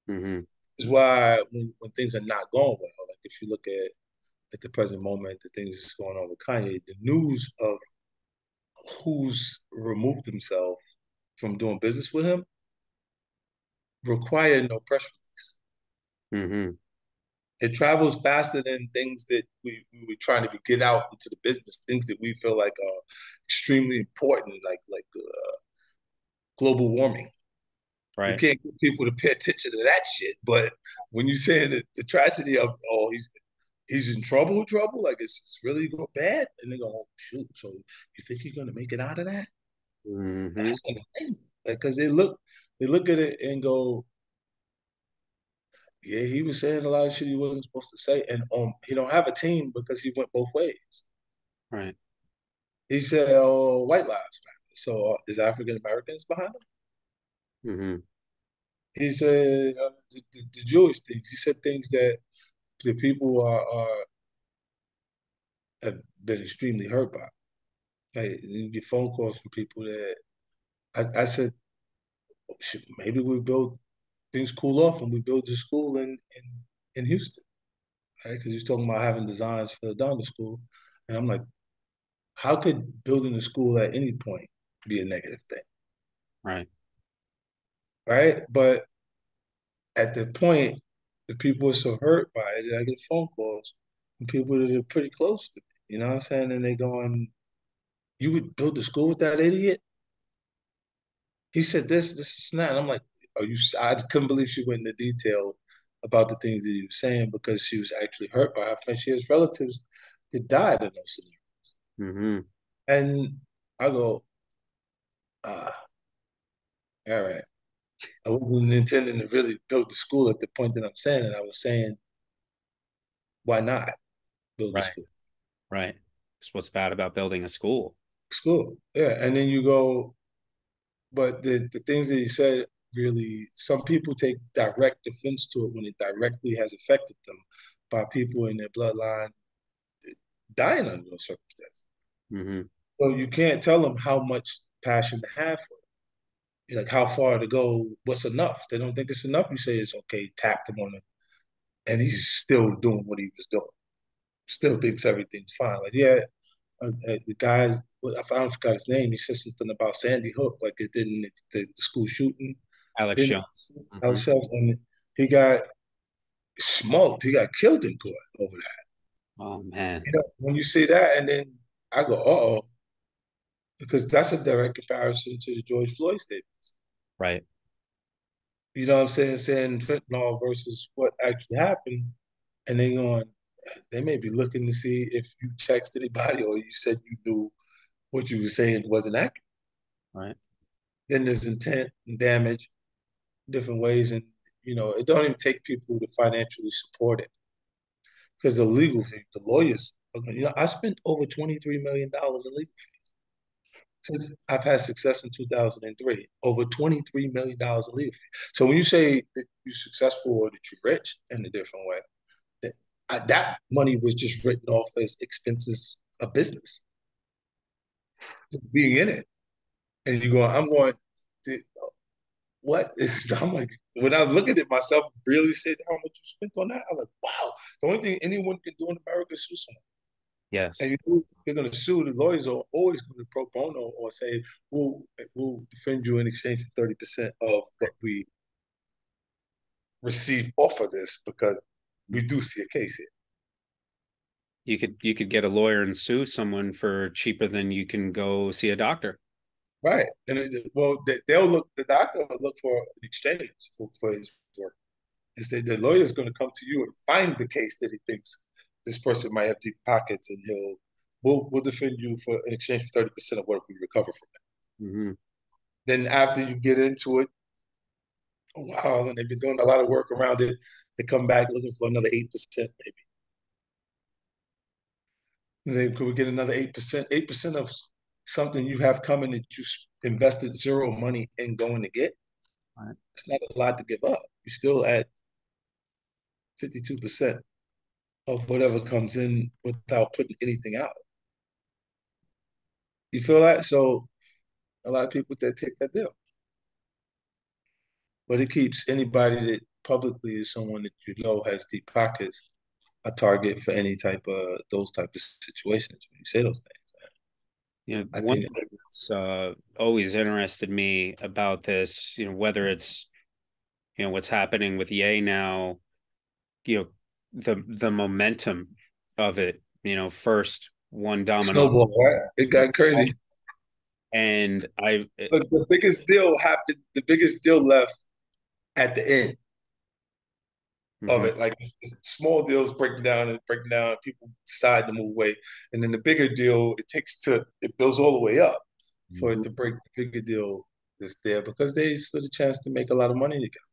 Mm-hmm. Is why when things are not going well, like if you look at the present moment, the things that's going on with Kanye, the news of who's removed himself from doing business with him require no press release. Mm-hmm. It travels faster than things that we were trying to get out into the business, things that we feel like are extremely important, like global warming. You Right. can't get people to pay attention to that shit. But when you say the tragedy of, oh, he's in trouble, like it's really go bad, and they go, oh, shoot, so you think you're gonna make it out of that? Mm-hmm. That's entertainment. Because they look at it and go, Yeah, he was saying a lot of shit he wasn't supposed to say, and he don't have a team because he went both ways. Right. He said, "Oh, white lives matter." So is African Americans behind him? Hmm. He said the Jewish things. He said things that the people are have been extremely hurt by. Like you get phone calls from people that I said, maybe we build things cool off and we build a school in Houston, right? Because he's talking about having designs for the Donda School, and I'm like, how could building a school at any point be a negative thing, Right. right? But at the point, the people are so hurt by it that I get phone calls from people that are pretty close to me. You know what I'm saying? And they going, "You would build a school with that idiot?" He said this is not. And I'm like, "Are you?" I couldn't believe she went into detail about the things that he was saying because she was actually hurt by her friend. She has relatives that died in those scenarios. Hmm. And I go, ah, all right. I wasn't intending to really build the school at the point that I'm saying it. I was saying, why not build the Right. school? Right. That's what's bad about building a school. School. Yeah. And then you go, but the things that he said really, some people take direct offense to it when it directly has affected them by people in their bloodline dying under those circumstances. Hmm. So you can't tell them how much passion to have for it. Like how far to go, what's enough. They don't think it's enough. You say it's okay, tap them on it. And he's still doing what he was doing. Still thinks everything's fine. Like, yeah, the guys, I forgot his name. He said something about Sandy Hook, like it did in the school shooting. Alex Didn't Jones. Hmm. Alex Shells, and he got smoked. He got killed in court over that. Oh man. You know, when you see that, and then I go, oh, because that's a direct comparison to the George Floyd statements. Right. You know what I'm saying? Saying fentanyl versus what actually happened, and they going, they may be looking to see if you text anybody or you said you knew what you were saying wasn't accurate. Right. Then there's intent and damage, different ways, and it don't even take people to financially support it because the legal fee, the lawyers. I spent over $23 million in legal fees since I've had success in 2003. Over $23 million in legal fees. So when you say that you're successful or that you're rich in a different way, that money was just written off as expenses of business, just being in it. And you go, I'm going, what is, I'm like, when I look at it myself, really said how much you spent on that, I'm like, wow. The only thing anyone can do in America is sue someone. Yes. And you're going to sue, the lawyers are always going to pro bono or say, we'll defend you in exchange for 30% of what we receive off of this because we do see a case here. You could get a lawyer and sue someone for cheaper than you can go see a doctor. Right. And well, they'll look, the doctor will look for an exchange for his work. Instead, the lawyer is going to come to you and find the case that he thinks this person might have deep pockets, and we'll defend you for in exchange for 30% of what we recover from it. Hmm. Then after you get into it, oh, wow, and they've been doing a lot of work around it, they come back looking for another 8%, maybe. And then could we get another 8%? 8% of something you have coming that you invested zero money in going to get. Right. It's not a lot to give up. You're still at 52% of whatever comes in without putting anything out. You feel that? So a lot of people that take that deal. But it keeps anybody that publicly is someone that you know has deep pockets a target for any type of those type of situations when you say those things. I One think thing that's always interested me about this, whether it's what's happening with Ye now, you know, the momentum of it, first one domino, snowball, right? It got crazy. and I, But the biggest deal happened, the biggest deal left at the end of mhm, it. Like small deals breaking down, and people decide to move away. And then the bigger deal, it goes all the way up for it mhm. to break the bigger deal that's there because they stood a chance to make a lot of money together.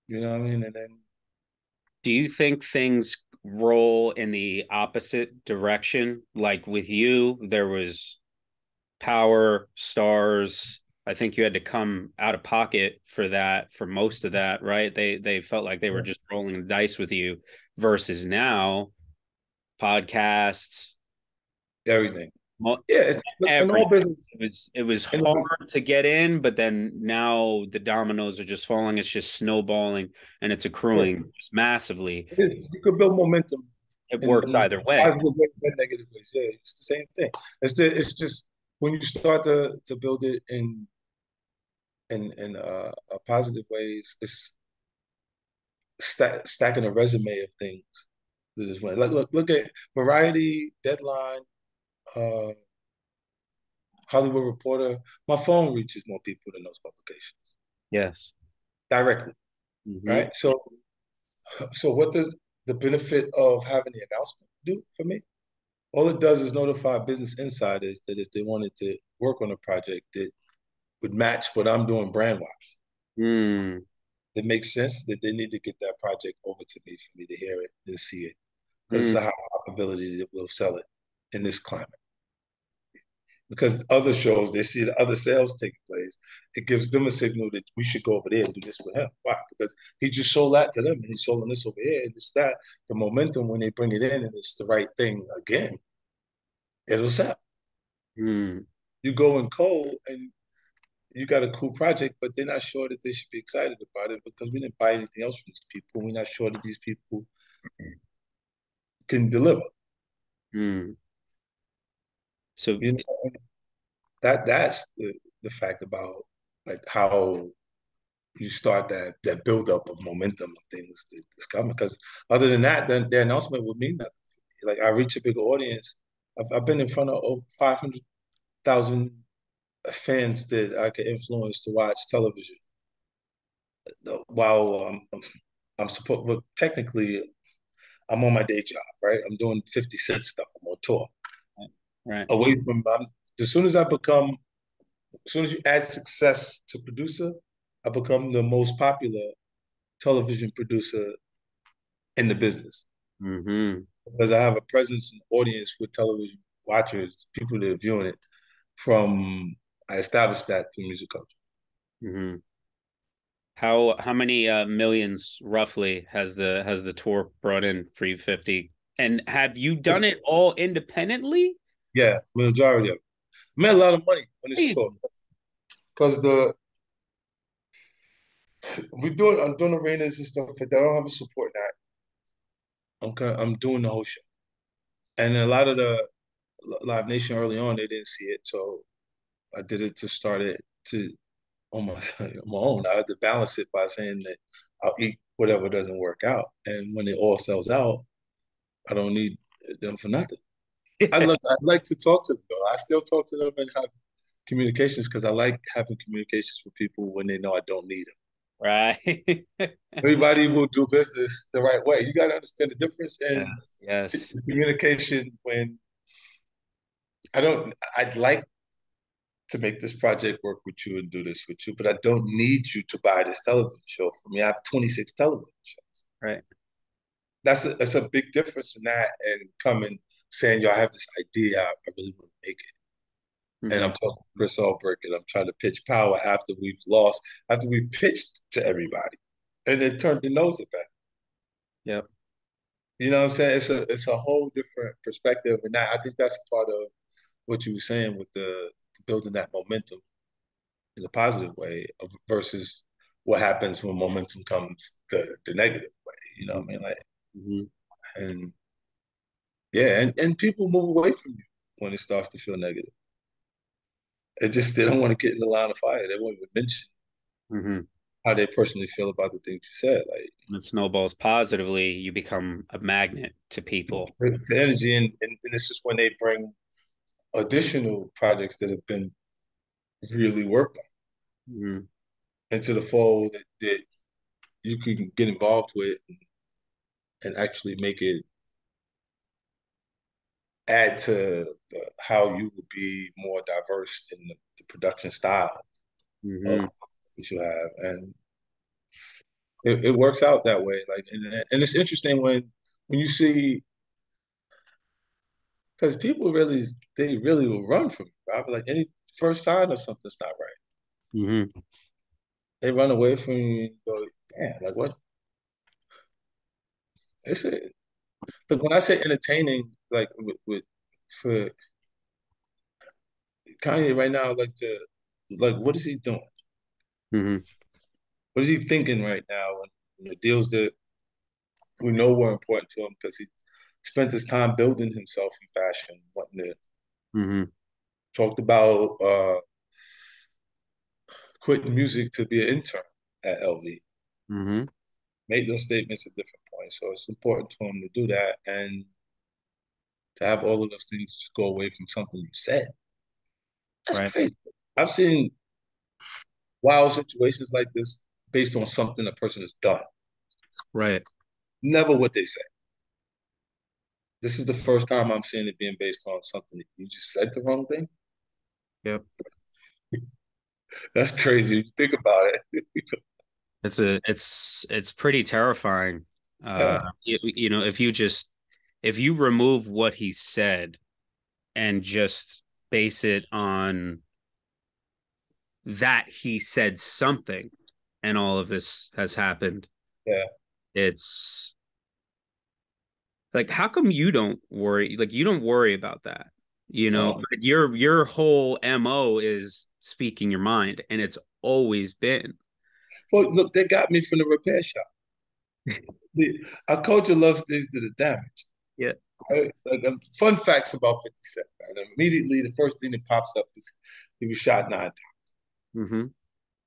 You know what I mean? And then Do you think things roll in the opposite direction? Like with you, there was Power, Starz. I think you had to come out of pocket for that, for most of that, right? They felt like they were just rolling the dice with you versus now podcasts, Everything. mo- Yeah, it's in all everything. business. It was In hard to get in, but then now the dominoes are just falling. It's just snowballing and it's accruing just massively. you could build momentum It in, works in either way. positive ways and negative ways. Yeah, it's the same thing. It's just when you start to build it in positive ways, it's stacking a resume of things that is winning. Like look at Variety, Deadline, uh, Hollywood Reporter. My phone reaches more people than those publications Yes. directly, Hmm. right? So what does the benefit of having the announcement do for me? All it does is notify business insiders that if they wanted to work on a project that would match what I'm doing brand wise, Mm, that makes sense that they need to get that project over to me for me to hear it and see it. Because mm, it's a high probability that we'll sell it in this climate. Because other shows, they see the other sales taking place. It gives them a signal that we should go over there and do this with him. Why? Because he just sold that to them and he's selling this over here and it's that. The momentum when they bring it in and it's the right thing again, it'll sell. mm, You go in cold and you got a cool project, but they're not sure that they should be excited about it because we didn't buy anything else from these people. We're not sure that these people can deliver. mm. So You know, that's the fact about like how you start that build up of momentum of things that's coming. Because other than that, then the announcement would mean nothing. Like I reach a bigger audience. I've been in front of over 500,000 fans that I can influence to watch television. While I'm supposed, well, technically, I'm on my day job, right? I'm doing 50 Cent stuff. I'm on tour. right. Away from, as soon as I become, as soon as you add success to producer, I become the most popular television producer in the business Hmm. because I have a presence and audience with television watchers, people that are viewing it from, I established that through music culture. Hmm. How many millions roughly has the tour brought in for you 50? And have you done it all independently? Yeah, majority of it. I made a lot of money on this tour Crazy. because I'm doing arenas and stuff like that. I don't have a support act. I'm doing the whole show. And a lot of the Live Nation early on, they didn't see it. So I did it to start it to on my, on my own. I had to balance it by saying that I'll eat whatever doesn't work out. And when it all sells out, I don't need them for nothing. I like to talk to them though. I still talk to them and have communications because I like having communications with people when they know I don't need them. Right. Everybody will do business the right way. You got to understand the difference in Yes. Yes. communication when I don't, I'd like to make this project work with you and do this with you, but I don't need you to buy this television show for me. I have 26 television shows. Right. That's a big difference in that and coming saying, yo, I have this idea. I really want to make it. And Hmm. I'm talking to Chris Albrecht and I'm trying to pitch power after we've pitched to everybody. And it turned the nose at that. Yep. You know what I'm saying? It's a whole different perspective. And I think that's part of what you were saying with the building that momentum in a positive way versus what happens when momentum comes the negative way. You know what I mean? Like, Hmm. and yeah, and people move away from you when it starts to feel negative. It just they don't want to get in the line of fire. They won't even mention Hmm. how they personally feel about the things you said. Like When it snowballs positively, you become a magnet to people. the energy, and this is when they bring additional projects that have been really worked on Hmm. into the fold that you can get involved with and actually make it add to how you would be more diverse in the production style of Hmm. that you have. And it works out that way. Like, and it's interesting when you see because people really they really will run from you, right? Like any first sign of something's not right, Hmm. they run away from you and go, yeah, like what? It's, look, when I say entertaining, like for Kanye right now, like to like what is he doing? Hmm. What is he thinking right now? And the deals that we know were important to him because he spent his time building himself in fashion, wanting to Hmm. talked about quitting music to be an intern at LV. Hmm. Made those statements at different points. So it's important to him to do that and to have all of those things just go away from something you said. That's Right. crazy. I've seen wild situations like this based on something a person has done. Right. Never what they say. This is the first time I'm seeing it being based on something that you just said the wrong thing. Yep. That's crazy. If you think about it. It's pretty terrifying. Yeah, If you remove what he said and just base it on that he said something and all of this has happened, yeah. it's like how come you don't worry, like you don't worry about that, No. but your whole MO is speaking your mind, and it's always been. Well, look, they got me from the repair shop. Our culture loves things that are damaged. Yeah. Right? Like, fun facts about 50 Cent. Right? And immediately, the first thing that pops up is he was shot 9 times. Hmm.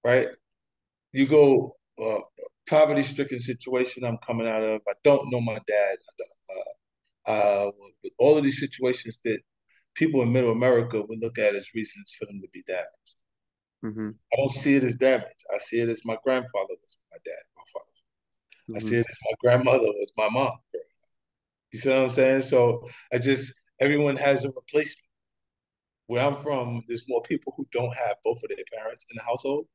Right? You go poverty-stricken situation I'm coming out of. I don't know my dad. All of these situations that people in Middle America would look at as reasons for them to be damaged. Hmm. I don't see it as damage. I see it as my grandfather was my dad, my father. I see Hmm. it as my grandmother was my mom. You see what I'm saying? So I just everyone has a replacement. Where I'm from, there's more people who don't have both of their parents in the household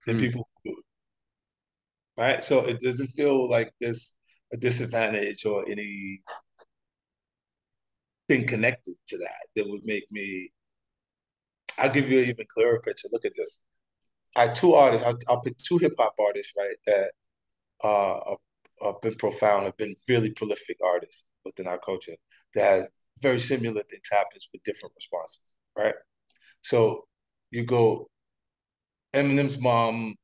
than Hmm. people who do. Right? So it doesn't feel like there's a disadvantage or anything connected to that that would make me. I'll give you an even clearer picture. Look at this. I had two artists. I'll pick two hip hop artists, right? That have been profound, have been really prolific artists within our culture. That have very similar things happens with different responses, right? So you go Eminem's mom,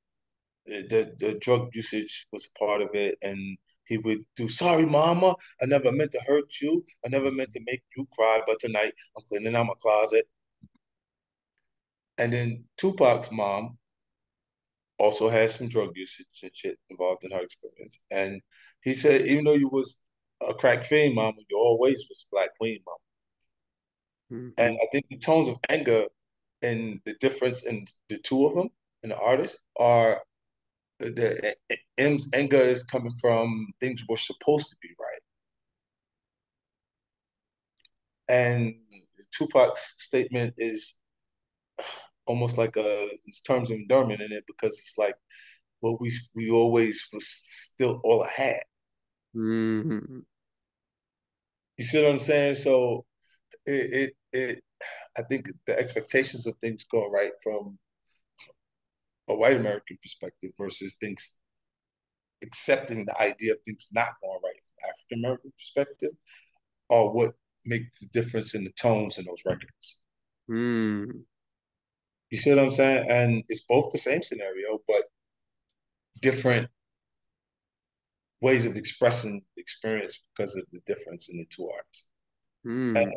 the drug usage was a part of it, and he would do, "Sorry, mama, I never meant to hurt you. I never meant to make you cry, but tonight I'm cleaning out my closet." And then Tupac's mom also had some drug usage and shit involved in her experience. And he said, even though you was a crack fiend, mama, you always was a black queen, mama. And Hmm. I think the tones of anger and the difference in the two of them and the artists are the M's anger is coming from things were supposed to be right, and Tupac's statement is almost like a terms of endearment in it because it's like, well, we always was still all I had. Hmm. You see what I'm saying? So it I think the expectations of things go right from a white American perspective versus things accepting the idea of things not going right from African American perspective are what make the difference in the tones in those records. Hmm. You see what I'm saying? And it's both the same scenario, but different ways of expressing the experience because of the difference in the two artists. And, Hmm. and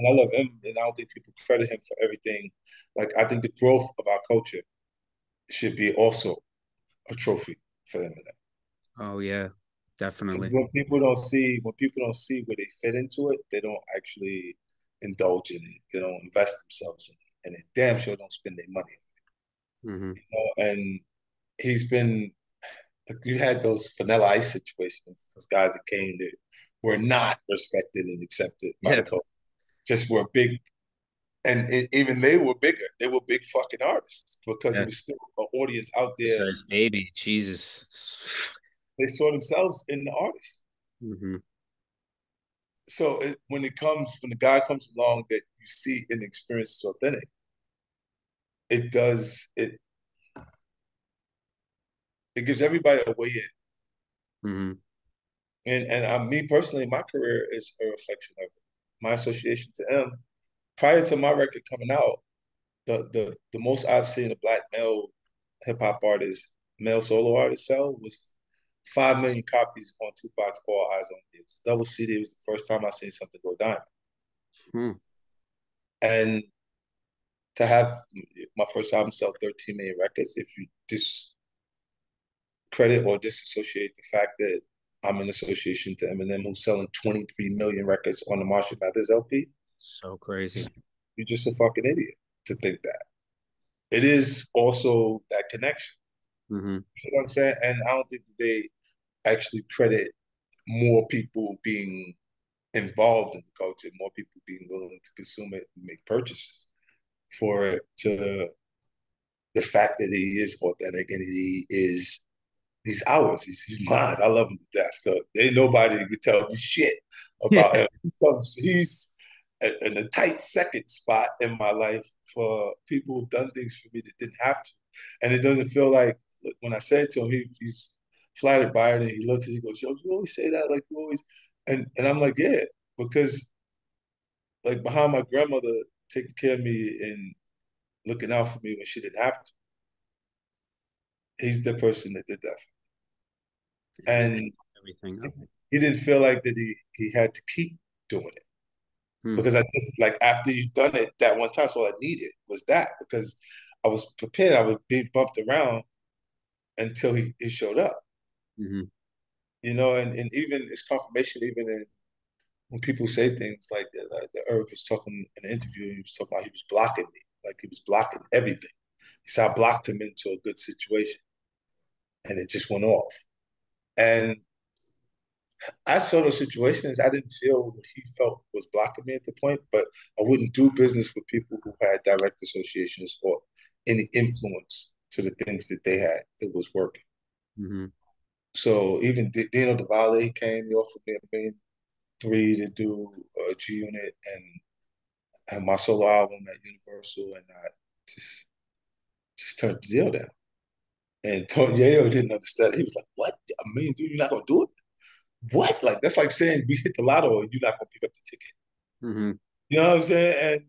I love him, and I don't think people credit him for everything. Like I think the growth of our culture should be also a trophy for them. Oh yeah, definitely. When people don't see where they fit into it, they don't actually indulge in it. They don't invest themselves in it, and they damn sure don't spend their money. Hmm. And he's been you had those Vanilla Ice situations, those guys that came that were not respected and accepted by Yeah. the culture, just were big, and even they were bigger. They were big fucking artists because Yeah. there was still an audience out there. Besides baby, Jesus. They saw themselves in the artist. Mm-hmm. So when the guy comes along that you see and experience is authentic, it does it gives everybody a way in. Mm-hmm. And me personally, my career is a reflection of it. My association to him, prior to my record coming out, the most I've seen a black male hip hop artist, male solo artist sell was 5 million copies on Tupac's All Eyes on Me. It was double CD. It was the first time I seen something go diamond. Hmm. And to have my first album sell 13 million records, if you discredit or disassociate the fact that I'm in association to Eminem, who's selling 23 million records on the Marshall Mathers LP, So crazy. you're just a fucking idiot to think that. It is also that connection. Mm-hmm. You know what I'm saying? And I don't think that they actually credit more people being involved in the culture, more people being willing to consume it and make purchases for it to the fact that he is authentic and he's ours. He's mine. I love him to death. So ain't nobody can tell me shit Yeah. about him. He's in a tight second spot in my life for people who've done things for me that didn't have to. And it doesn't feel like when I said to him, he's flattered by it and he looks and he goes, yo, you always say that, like you always and I'm like, yeah, because like behind my grandmother taking care of me and looking out for me when she didn't have to, he's the person that did that. He And everything up. he didn't feel like that he had to keep doing it Hmm. because I just like after you've done it that one time, so all I needed was that because I was prepared. I would be bumped around until he showed up, Mm-hmm. and even it's confirmation, even in when people say things like that, the Irv was talking in an interview, he was talking about he was blocking me, like he was blocking everything. He said I blocked him into a good situation, and it just went off. And I saw those situations. I didn't feel what he felt was blocking me at the point, but I wouldn't do business with people who had direct associations or any influence to the things that they had that was working. Mm-hmm. So even Dino DeValle came, he offered me $1.3 million to do a G Unit and my solo album at Universal, and I just turned the deal down. And Tony Yayo didn't understand. He was like, "What? $1 million, dude? You're not gonna do it? What? Like that's like saying we hit the lotto and you're not gonna pick up the ticket." Mm-hmm. You know what I'm saying? And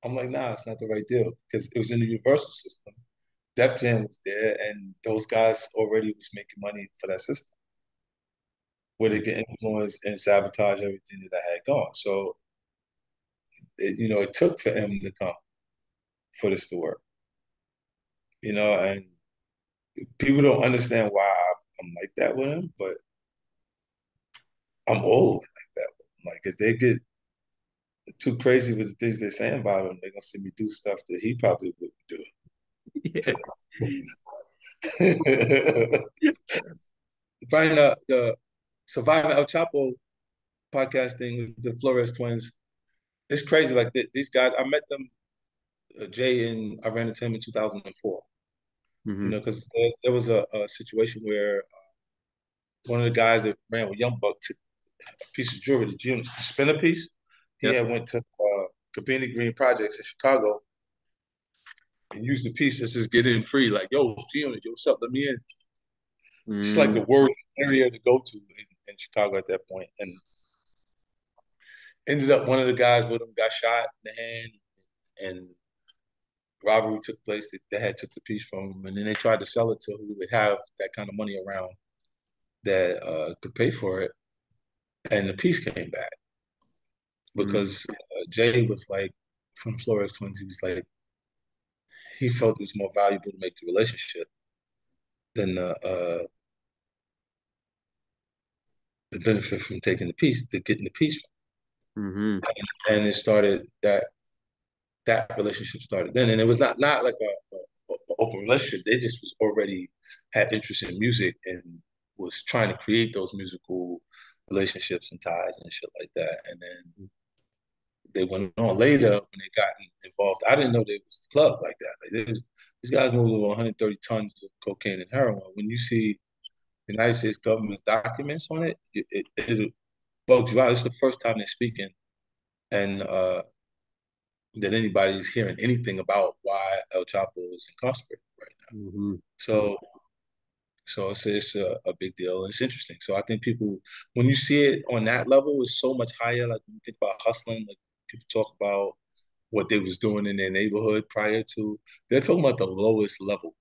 I'm like, nah, it's not the right deal because it was in the Universal system. Def Jam was there, and those guys already was making money for that system, where they could influence and sabotage everything that I had going. So, it took for him to come for this to work. And people don't understand why I'm like that with him, but I'm always like that. Like if they get too crazy with the things they're saying about him, they're gonna see me do stuff that he probably wouldn't do. Yeah. Finding the Surviving El Chapo podcast thing with the Flores twins, it's crazy. Like these guys, I met them, Jay, and I ran into him in 2004. Mm-hmm. Because there was a situation where one of the guys that ran with Young Buck took a piece of jewelry, the spinner piece. He Yep. had went to Cabrini Green Projects in Chicago and used the piece that says "Get in free." Like, yo, G-Unit, yo, what's up? Let me in. It's like Mm-hmm. the worst area to go to in Chicago at that point. And ended up one of the guys with him got shot in the hand, and robbery took place. They had took the piece from him, and then they tried to sell it to who would have that kind of money around that could pay for it. And the piece came back because Jay was like from Flores Twins. He was like he felt it was more valuable to make the relationship than the benefit from taking the piece to getting the piece. Mm-hmm. And it started that relationship started then, and it was not like a open relationship. They just was already had interest in music and was trying to create those musical relationships and ties and shit like that. And then they went on later when they got involved. I didn't know they was the club like that. Like these guys moved over 130 tons of cocaine and heroin. When you see the United States government's documents on it, it bugs you out. It's the first time they're speaking, and that anybody's hearing anything about why El Chapo is incarcerated right now. Mm-hmm. So, it's a big deal. And it's interesting. So I think people, when you see it on that level, it's so much higher. Like when you think about hustling, like people talk about what they was doing in their neighborhood prior to. They're talking about the lowest level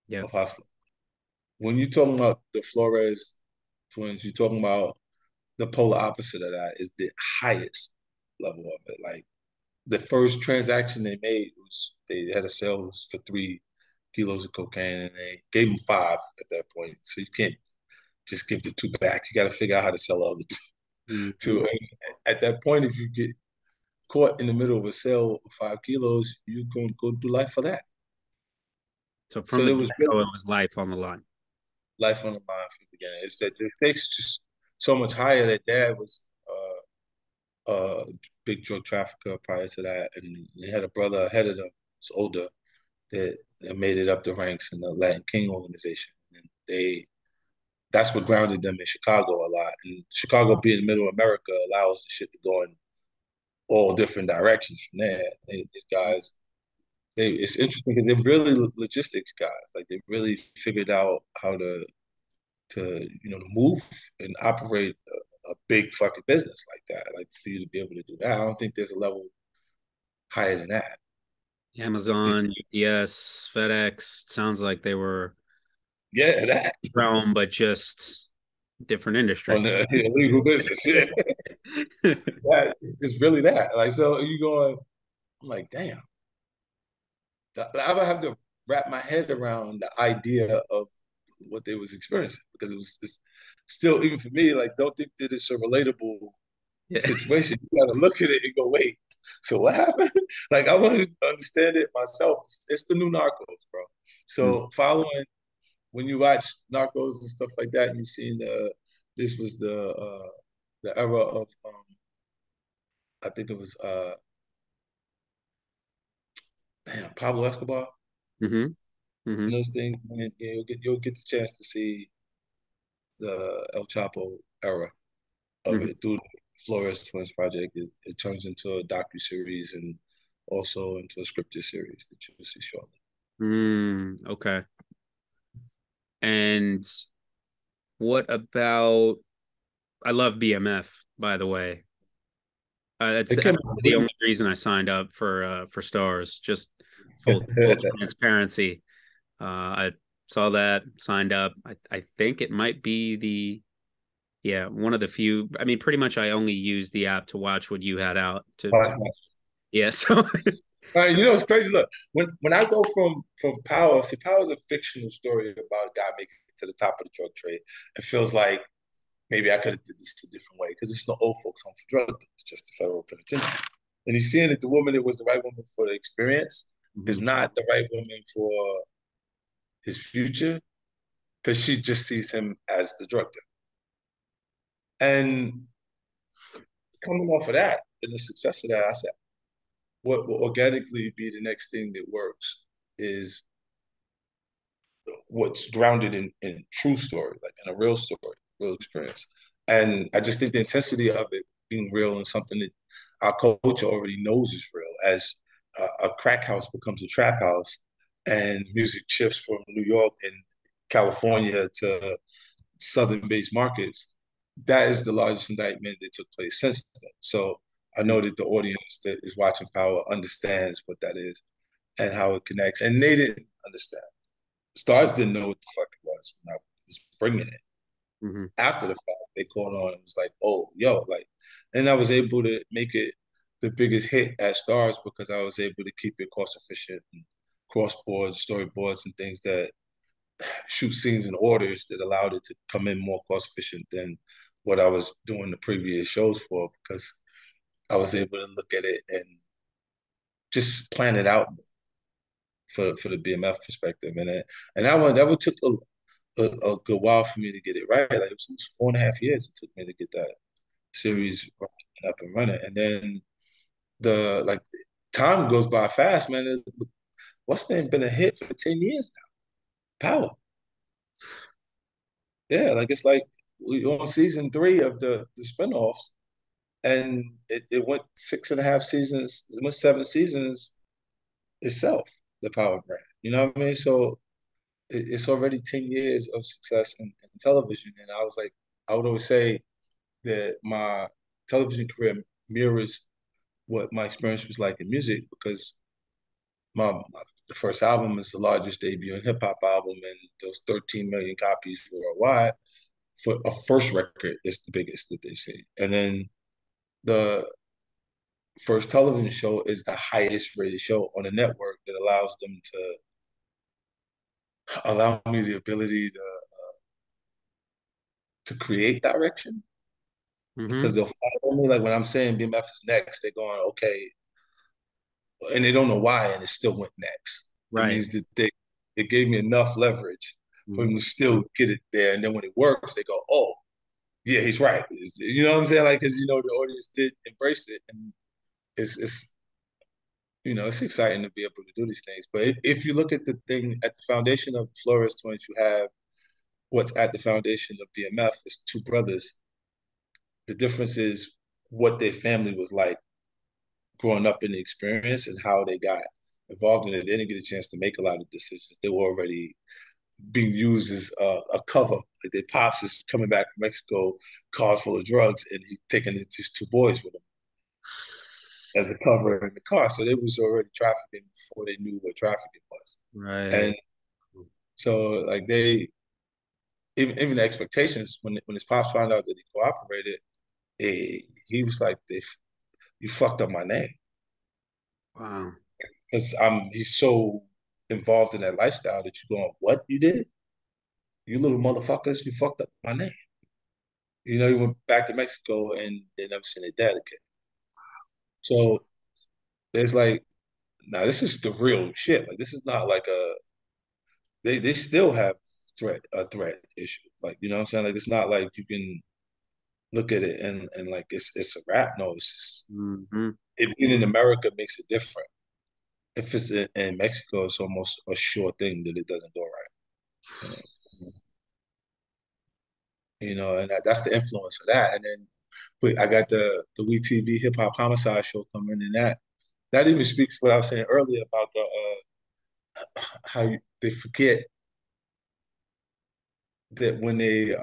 Yeah. of hustling. When you're talking about the Flores twins, you're talking about the polar opposite of that is the highest level of it. Like the first transaction they made was they had a sale for 3 kilos of cocaine, and they gave them 5 at that point. So you can't just give the 2 back. You got to figure out how to sell the other Mm-hmm. two. And at that point, if you get caught in the middle of a sale of 5 kilos, you're going to go through life for that. So from So the there was get-go, really it was life on the line. life on the line from the beginning. It's that the stakes just so much higher. That dad was a big drug trafficker prior to that, and they had a brother ahead of them, who's older, that made it up the ranks in the Latin King organization. And that's what grounded them in Chicago a lot. And Chicago being middle America allows the shit to go in all different directions from there. These guys, it's interesting because they're really logistics guys. Like they really figured out how to move and operate a big fucking business like that. Like for you to be able to do that, I don't think there's a level higher than that. Amazon, UPS, FedEx. Sounds like they were Yeah, that realm, but just different industry. on the illegal business. Yeah, that it's really that. Like so, you going? I'm like, damn. I would have to wrap my head around the idea of what they was experiencing because it's still even for me like don't think that it's a relatable Yeah. situation. You got to look at it and go, wait. So what happened? Like I want to understand it myself. It's the new Narcos, bro. Mm. So following when you watch Narcos and stuff like that, and you've seen this was the era of I think it was damn Pablo Escobar Mm-hmm. Mm-hmm. and those things. And yeah, you'll get the chance to see the El Chapo era of Mm-hmm. it through the Flores Twins project. It turns into a docu series and also into a scripted series that you'll see shortly. Okay. And what about? I love BMF, by the way. That's It came actually the out only reason I signed up for Stars. Just full transparency. I saw that, signed up. I think it might be one of the few. I mean, pretty much I only used the app to watch what you had out to yeah. So it's crazy. Look, when I go from Power, see, Power is a fictional story about a guy making it to the top of the drug trade. It feels like maybe I could have did this a different way because it's no old folks home for drug. It's just the federal penitentiary. And he's seeing that the woman that was the right woman for the experience is Mhm. not the right woman for his future because she just sees him as the drug dealer. And coming off of that and the success of that, I said, what will organically be the next thing that works is what's grounded in true story, like in a real story, real experience. And I just think the intensity of it being real and something that our culture already knows is real, as a crack house becomes a trap house, and music shifts from New York and California to southern-based markets. That is the largest indictment that took place since then. So I know that the audience that is watching Power understands what that is and how it connects, and they didn't understand. Stars didn't know what the fuck it was when I was bringing it. Mhm. After the fact, they caught on and was like, "Oh, yo!" Like, and I was able to make it the biggest hit at Stars because I was able to keep it cost efficient and crossboards, storyboards, and things that shoot scenes and orders that allowed it to come in more cost efficient than what I was doing the previous shows for because I was able to look at it and just plan it out for the BMF perspective. And that one took a good while for me to get it right. Like it was 4.5 years it took me to get that series up and running. And then the like time goes by fast, man. What's the name been a hit for 10 years now? Power. Yeah, like it's like we on season three of the spinoffs, and it went 6.5 seasons, it went 7 seasons itself, the Power brand. You know what I mean? So it's already 10 years of success in television. And I was like, I would always say that my television career mirrors what my experience was like in music because the first album is the largest debut in hip hop album, and those 13 million copies worldwide. For a first record, it's the biggest that they've seen. And then the first television show is the highest rated show on a network that allows them to allow me the ability to create direction Mm-hmm. because they'll follow me. Like when I'm saying BMF is next, they're going, okay, and they don't know why, and it still went next. It Right. means that it gave me enough leverage for Mm-hmm. him to still get it there. And then when it works, they go, oh, yeah, he's right. You know what I'm saying? Like, because the audience did embrace it, and it's it's exciting to be able to do these things. But if you look at the thing at the foundation of Flores Twins, you have what's at the foundation of BMF is two brothers. The difference is what their family was like growing up in the experience and how they got involved in it. They didn't get a chance to make a lot of decisions. They were already being used as a cover. Like their pops is coming back from Mexico, cars full of drugs, and he's taking his two boys with him as a cover in the car. So they was already trafficking before they knew what trafficking was. Right. And so like even the expectations when his pops found out that he cooperated, he was like, you fucked up my name. Wow. Because he's so involved in that lifestyle that you're going, what you did? You little motherfuckers, you fucked up my name. He went back to Mexico and they never seen their dad again. So there's like, now this is the real shit. Like this is not like they still have a threat issue. Like, you know what I'm saying? Like it's not like you can look at it and like it's a rap. No, it's just Mm-hmm. it being in America makes it different. If it's in Mexico, it's almost a sure thing that it doesn't go right. You know? And that's the influence of that. And then, but I got the WeTV Hip Hop Homicide show coming, and that even speaks what I was saying earlier about how they forget that when they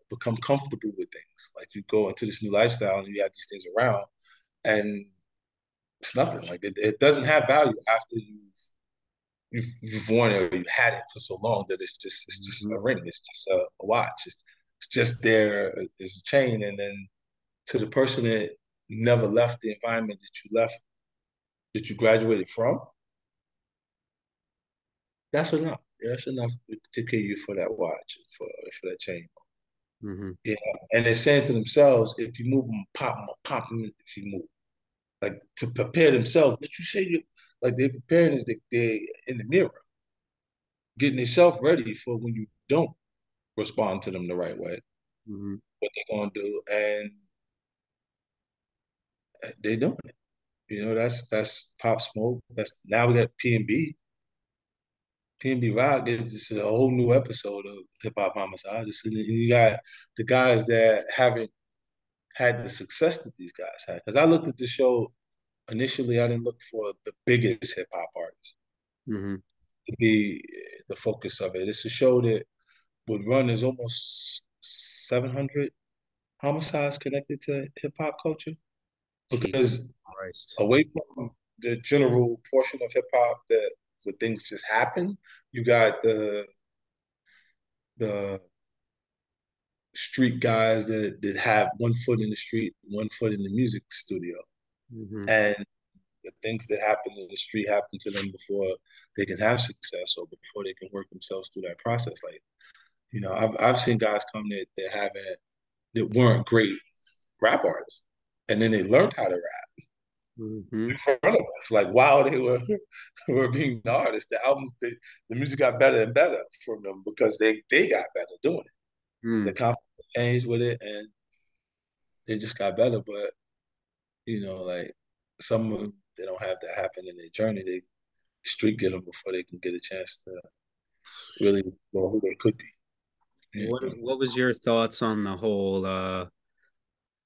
become comfortable with things, like you go into this new lifestyle and you have these things around, and it's nothing. Like it doesn't have value after you've worn it or you had it for so long that it's just Mm-hmm. a ring, it's just a watch, it's just there, it's a chain, and then to the person that never left the environment that you graduated from, that's enough. Yeah, that's enough to kill you for that watch, for that chain. Mm-hmm. Yeah, and they're saying to themselves, if you move them, pop them. If you move, like to prepare themselves. But you say like they're preparing is they in the mirror, getting themselves ready for when you don't respond to them the right way, Mm-hmm. what they're gonna do, and they're doing it. That's Pop Smoke. That's now we got P&B. P&B Rock is this is a whole new episode of Hip Hop Homicide. And you got the guys that haven't had the success that these guys had. Because I looked at the show initially, I didn't look for the biggest hip hop artist Mm-hmm. to be the focus of it. It's a show that would run as almost 700 homicides connected to hip hop culture. Jesus Because Christ. away from the general portion of hip hop that where things just happen, you got the street guys that have one foot in the street, one foot in the music studio, Mm-hmm. and the things that happen in the street happen to them before they can have success or before they can work themselves through that process. Like I've seen guys come that weren't great rap artists, and then they learned how to rap Mm-hmm. in front of us. Like while they were being the artists, the music got better and better from them because they got better doing it. The Mm. confidence changed with it, and they just got better. But like some of them, they don't have that happen in their journey. They street get them before they can get a chance to really know who they could be. You know? What was your thoughts on the whole I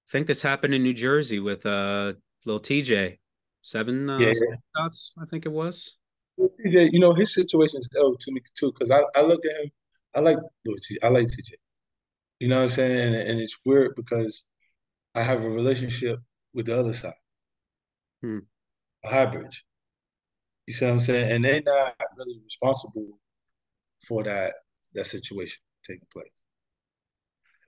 think this happened in New Jersey with Lil TJ. Yeah, Seven shots, I think it was. TJ, his situation is ill to me too, because I look at him, I like Lil TJ, I like TJ. You know what I'm saying? And it's weird because I have a relationship with the other side, Hmm. a Highbridge. You see what I'm saying? And they're not really responsible for that situation taking place.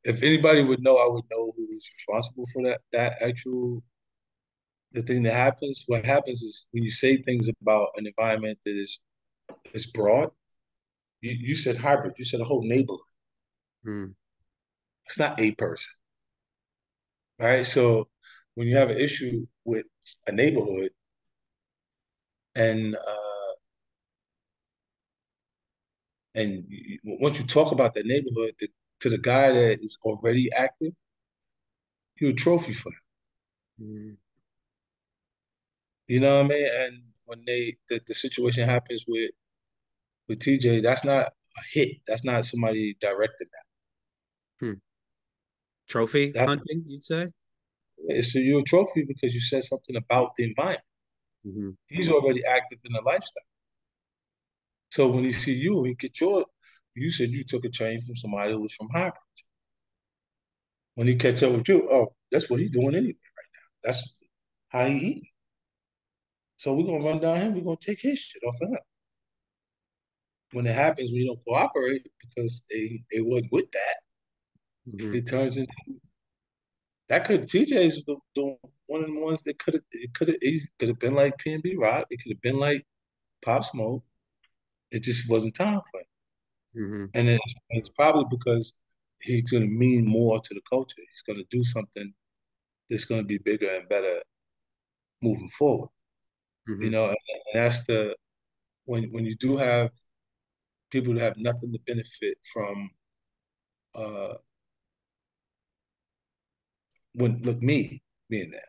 If anybody would know, I would know who was responsible for that actual the thing that happens. What happens is when you say things about an environment that is broad, you said hybrid, you said a whole neighborhood. Hmm. It's not a person, right? So when you have an issue with a neighborhood and once you talk about that neighborhood to the guy that is already active, you're a trophy for him. Hmm. You know what I mean? And when the situation happens with TJ, that's not a hit. That's not somebody directed Hmm. Trophy that. hunting, you'd say? So you're a trophy because you said something about the environment. Hmm. He's already active in the lifestyle. So when he see you, he get you said you took a train from somebody who was from Highbridge. When he catch up with you, oh, that's what he's doing anyway right now. That's how he eating. So we're gonna run down him, we're gonna take his shit off of him. When it happens, we don't cooperate because they wasn't with that. Hmm. It turns into that could TJ's the one of the ones that could have been like P&B Rock. It could have been like Pop Smoke. It just wasn't time for him. Hmm. And it's probably because he's going to mean more to the culture. He's going to do something that's going to be bigger and better moving forward. Hmm. And that's when you do have people that have nothing to benefit from. Uh, when look me being there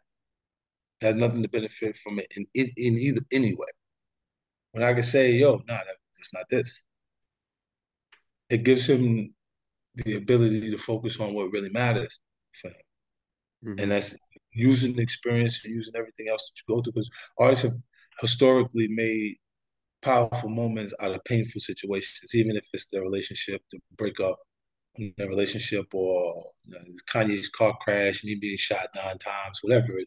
has nothing to benefit from it in either any way. When I can say, yo, nah, that's not this. It gives him the ability to focus on what really matters for him. And Hmm. that's using the experience and using everything else that you go through. Because artists have historically made powerful moments out of painful situations, even if it's their relationship, to break up in their relationship, or Kanye's car crash and he being shot 9 times, whatever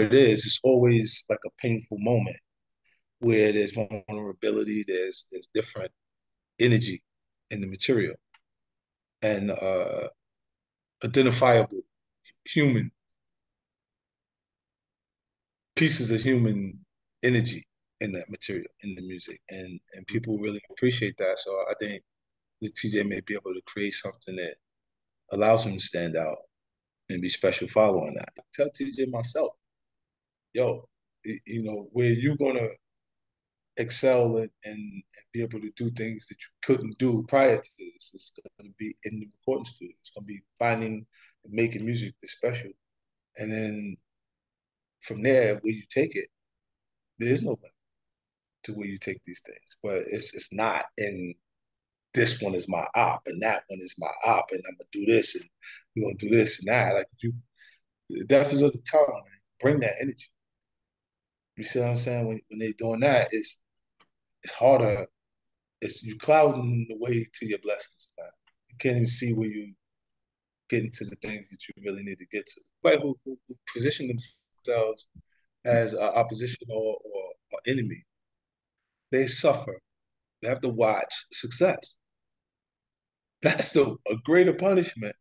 it is, it's always like a painful moment where there's vulnerability, there's different energy in the material and identifiable human pieces of human energy in that material in the music, and people really appreciate that. So I think this TJ may be able to create something that allows him to stand out and be special following that. I tell TJ myself, yo, where you gonna excel and be able to do things that you couldn't do prior to this. It's going to be in the recording studio. It's going to be finding and making music that's special. And then from there, where you take it, there is no limit to where you take these things. But it's not in this one is my op and that one is my op and I'm gonna do this and we're gonna do this and that. Like if you the death is of the tongue, man, bring that energy. You see what I'm saying? When they're doing that, it's harder. It's you clouding the way to your blessings, man. You can't even see where you getting to the things that you really need to get to. Like who position themselves as opposition or enemy, they suffer. They have to watch success. That's a greater punishment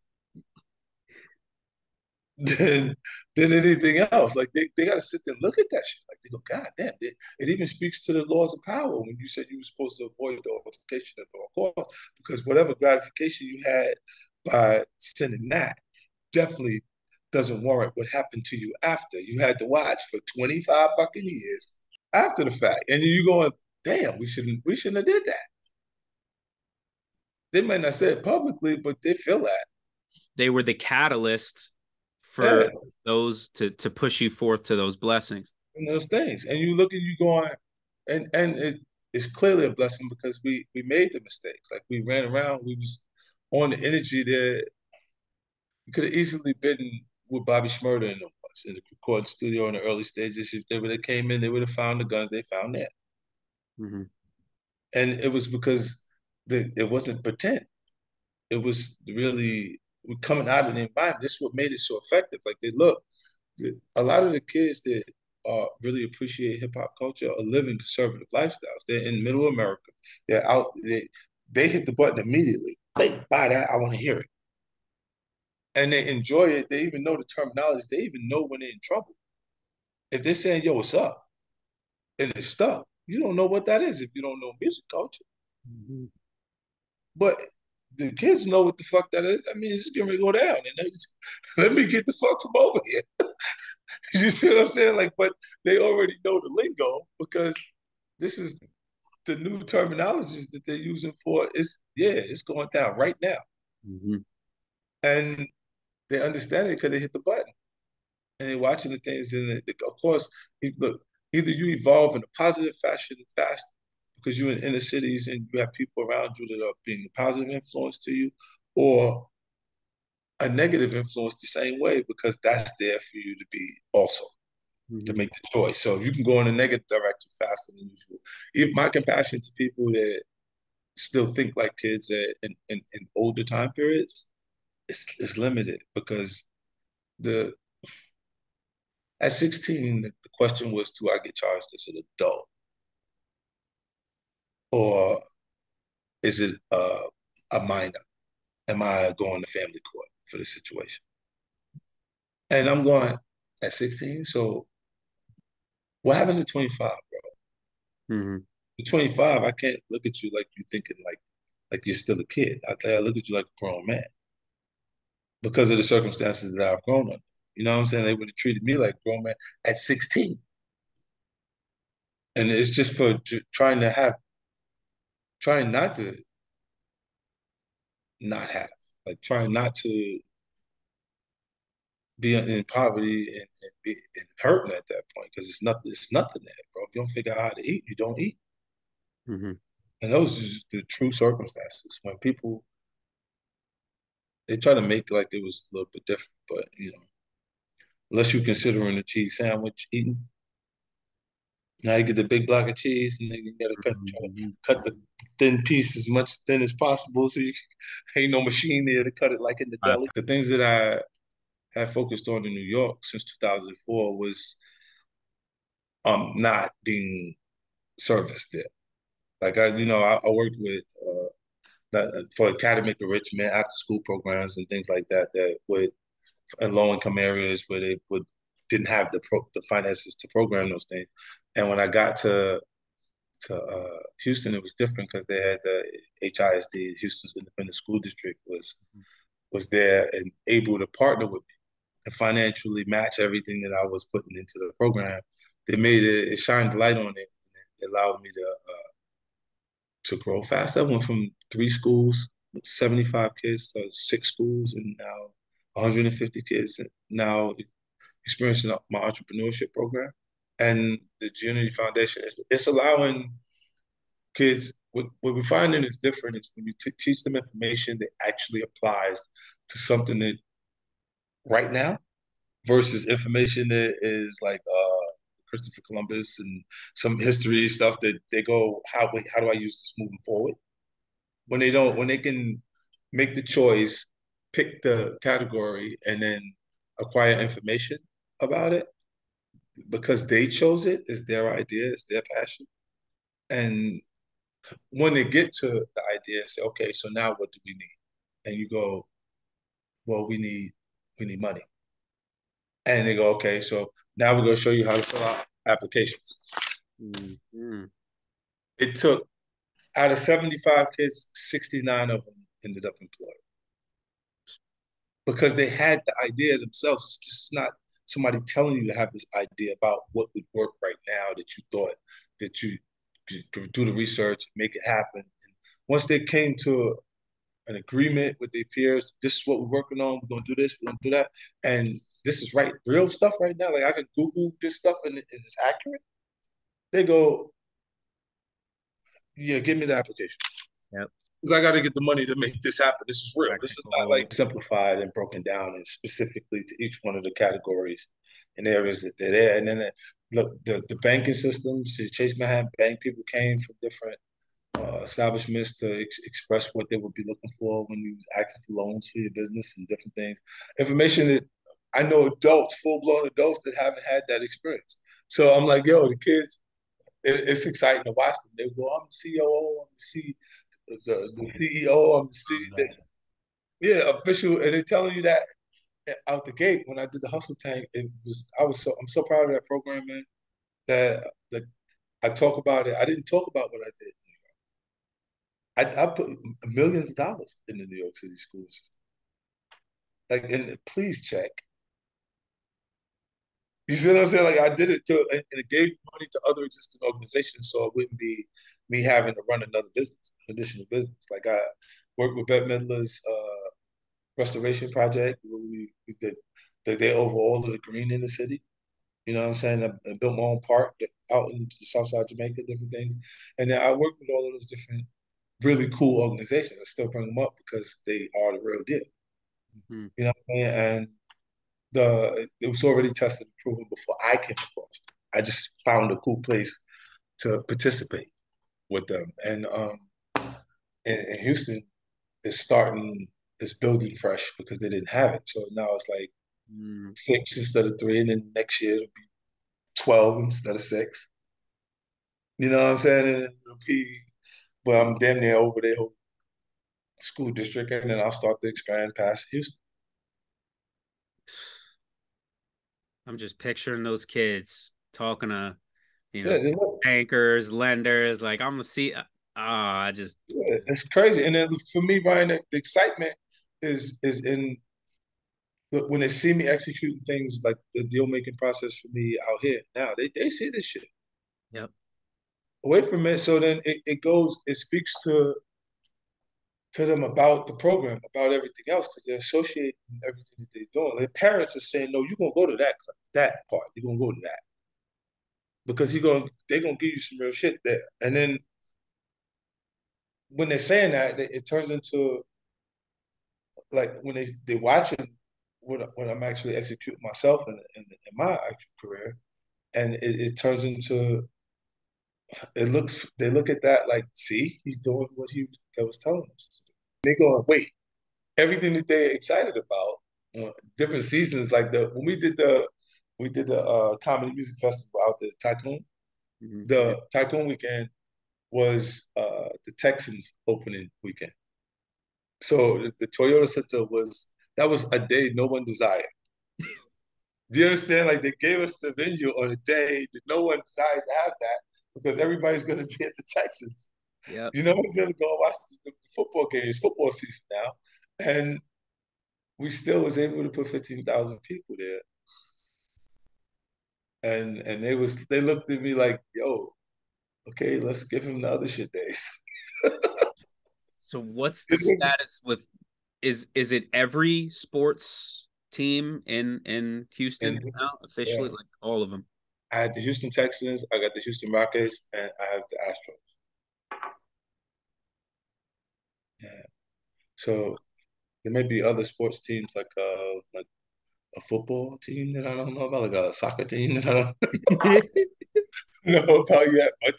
than than anything else. Like they got to sit there and look at that shit. Like they go, God damn. It even speaks to the laws of power when you said you were supposed to avoid the altercation at all costs because whatever gratification you had by sending that definitely doesn't warrant what happened to you after. You had to watch for 25 fucking years after the fact. And you going, damn, we shouldn't have did that. They might not say it publicly, but they feel that. They were the catalyst for Yeah, those to push you forth to those blessings. those things. And you look at you going, and it's clearly a blessing because we made the mistakes. Like we ran around, we was on the energy that you could have easily been with Bobby Shmurda and them was in the recording studio in the early stages. If they would have came in, they would have found the guns they found there. Mm-hmm. And it was because it wasn't pretend. It was really coming out of the environment. This is what made it so effective. Like they look, a lot of the kids that really appreciate hip hop culture are living conservative lifestyles. They're in middle America. They're out. They hit the button immediately. They buy that. I want to hear it, and they enjoy it. They even know the terminology. They even know when they're in trouble. If they're saying "Yo, what's up?" and it's stuck, you don't know what that is if you don't know music culture. Mm-hmm. But the kids know what the fuck that is. I mean, it's going to go down, and let me get the fuck from over here. You see what I'm saying? Like, but they already know the lingo because this is the new terminologies that they're using for. It's going down right now, Mm-hmm. and they understand it because they hit the button and they're watching the things. And of course, look, either you evolve in a positive fashion fast because you're in inner cities and you have people around you that are being a positive influence to you, or a negative influence the same way because that's there for you to be also to Mm-hmm. make the choice. So if you can go in a negative direction faster than usual. If my compassion to people that still think like kids in older time periods, it's limited because the at 16 the question was, do I get charged as an adult or is it a minor? Am I going to family court for the situation? And I'm going at 16. So what happens at 25, bro? Mm-hmm. At 25, I can't look at you like you're thinking like you're still a kid. I look at you like a grown man because of the circumstances that I've grown up. You know what I'm saying? They would have treated me like a grown man at 16. And it's just for trying not to not have, like trying not to be in poverty and be and hurting at that point because it's nothing there, bro. If you don't figure out how to eat, you don't eat. Mm-hmm. And those are just the true circumstances. When people they try to make like it was a little bit different, but unless you're considering a cheese sandwich eating, now you get the big block of cheese, and then you gotta try to Mm-hmm. cut the thin piece as much thin as possible, so you ain't no machine there to cut it like in the deli. The things that I have focused on in New York since 2004 was not being serviced there. Like I worked with for academic enrichment, after school programs, and things like that. That would in low income areas where they would didn't have the finances to program those things. And when I got to Houston, it was different because they had the HISD, Houston's Independent School District, was there and able to partner with me and financially match everything that I was putting into the program. They made it shined light on it. It allowed me to grow fast. I went from 3 schools, 75 kids, to 6 schools, and now 150 kids. Now experiencing my entrepreneurship program and the Unity Foundation. It's allowing kids. What we're finding is different. Is when you teach them information that actually applies to something that right now versus information that is like Christopher Columbus and some history stuff that they go, how do I use this moving forward? When they can make the choice, pick the category, and then acquire information about it because they chose it, it's their idea, it's their passion. And when they get to the idea, say, okay, so now what do we need? And you go, well, we need money. And they go, okay, so now we're gonna show you how to fill out applications. Mm-hmm. It took out of 75 kids, 69 of them ended up employed because they had the idea themselves. This is not somebody telling you to have this idea about what would work right now that you thought that you could do the research, make it happen. And once they came to an agreement with their peers, this is what we're working on. We're gonna do this, we're gonna do that, and this is right, real stuff right now. Like I can Google this stuff and it's accurate. They go, yeah, give me the application. Yep. because I got to get the money to make this happen. This is real. This is not Practical. like simplified and broken down and specifically to each one of the categories and areas that they're there. And then look, the banking systems, the Chase Manhattan Bank people came from different establishments to express what they would be looking for when you was asking for loans for your business and different things. Information that I know adults, full blown adults that haven't had that experience. So I'm like, yo, the kids, it's exciting to watch them. They go, I'm the COO, I'm the the CEO, I'm the yeah, official, and they're telling you that out the gate. When I did the hustle tank, I'm so proud of that program, man. That I talk about it. I didn't talk about what I did. I put millions of dollars in the New York City school system. Like, and please check. You see what I'm saying? Like, I did it to, and it gave money to other existing organizations, so it wouldn't be me having to run another business, an additional business. Like, I worked with Bette Midler's restoration project. Where we did they over all of the green in the city. You know what I'm saying? I built my own park out in the South Side of Jamaica, different things, and then I worked with all of those different really cool organizations. I still bring them up because they are the real deal. Mm-hmm. You know what I mean? And it was already tested and proven before I came across it. I just found a cool place to participate with them. And in Houston is starting is building fresh because they didn't have it. So now it's like Mm. 6 instead of 3, and then next year it'll be 12 instead of 6. You know what I'm saying? And it'll be, well, I'm damn near over their whole school district, and then I'll start to expand past Houston. I'm just picturing those kids talking to, you Yeah, know, bankers, lenders. Like I'm gonna see. I just yeah, it's crazy. And then for me, Ryan, the excitement is in when they see me executing things like the deal making process for me out here. Now they see this shit yep. away from it. So then it speaks to them about the program, about everything else, because they're associating everything that they're doing. Their parents are saying, no, you're gonna go to that part. You're gonna go to that. Because they're gonna give you some real shit there. And then when they're saying that, it turns into like when they watching when I'm actually executing myself in my actual career, and it turns into they look at that like, see, he's doing what he was telling us. They go, wait, everything that they're excited about, different seasons like when we did the comedy music festival out there, Tycoon. Mm-hmm. The Tycoon weekend was the Texans opening weekend. So the Toyota Center that was a day no one desired. Do you understand? Like they gave us the venue on a day that no one desired to have that because everybody's going to be at the Texans. Yep. You know, who's going to go watch the football games, football season now, and we still was able to put 15,000 people there. And they looked at me like, yo, okay, let's give him the other shit days. So what's the status with is it every sports team in Houston And now officially yeah, like all of them? I had the Houston Texans, I got the Houston Rockets, and I have the Astros. Yeah. So there may be other sports teams like a football team that I don't know about, like a soccer team that I don't know about yet. But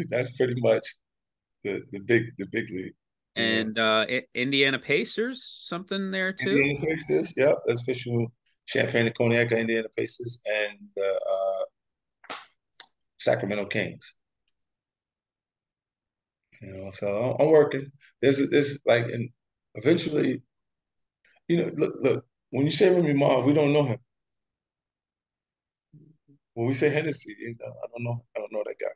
that's pretty much the big league. You know, And Indiana Pacers, something there too. Indiana Pacers, yep, that's official. Champaign and Cognac, Indiana Pacers, and the Sacramento Kings. You know, so I'm working. This like, and eventually, you know, look. When you say Remy Ma, we don't know him. When we say Hennessy, you know, I don't know that guy.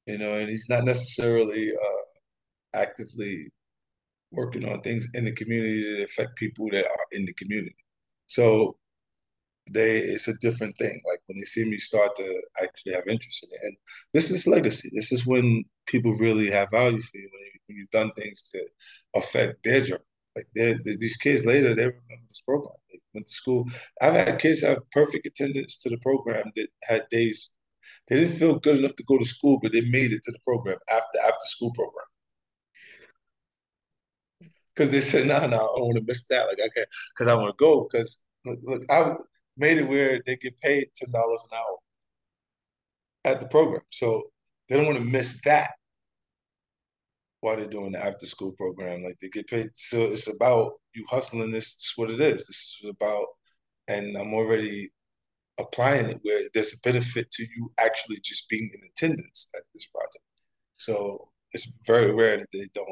You know, and he's not necessarily actively working on things in the community that affect people that are in the community. So it's a different thing. Like when they see me start to actually have interest in it, and this is legacy. This is when people really have value for you when you've done things to affect their journey. Like these kids later, they remember this program. They went to school. I've had kids have perfect attendance to the program that had days. They didn't feel good enough to go to school, but they made it to the program after school program because they said, "No, no, I don't want to miss that. Like I can't because I want to go because look, I made it where they get paid $10 an hour at the program, so they don't want to miss that while they're doing the after school program. Like they get paid, so it's about you hustling. This is what it is. This is about, and I'm already applying it where there's a benefit to you actually just being in attendance at this project. So it's very rare that they don't.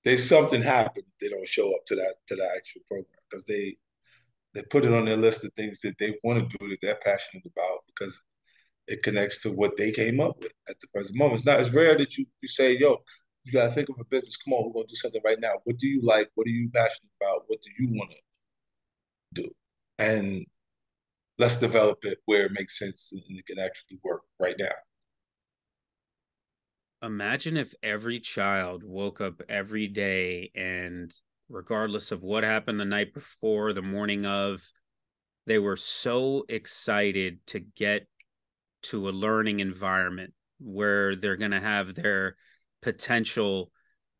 There's something happen if they don't show up to that actual program because they put it on their list of things that they want to do that they're passionate about because it connects to what they came up with at the present moment. It's not. It's rare that you say, "Yo, you gotta think of a business. Come on, we're gonna do something right now. What do you like? What are you passionate about? What do you want to do?" And let's develop it where it makes sense and it can actually work right now. Imagine if every child woke up every day and, regardless of what happened the night before, the morning of, they were so excited to get to a learning environment where they're going to have their potential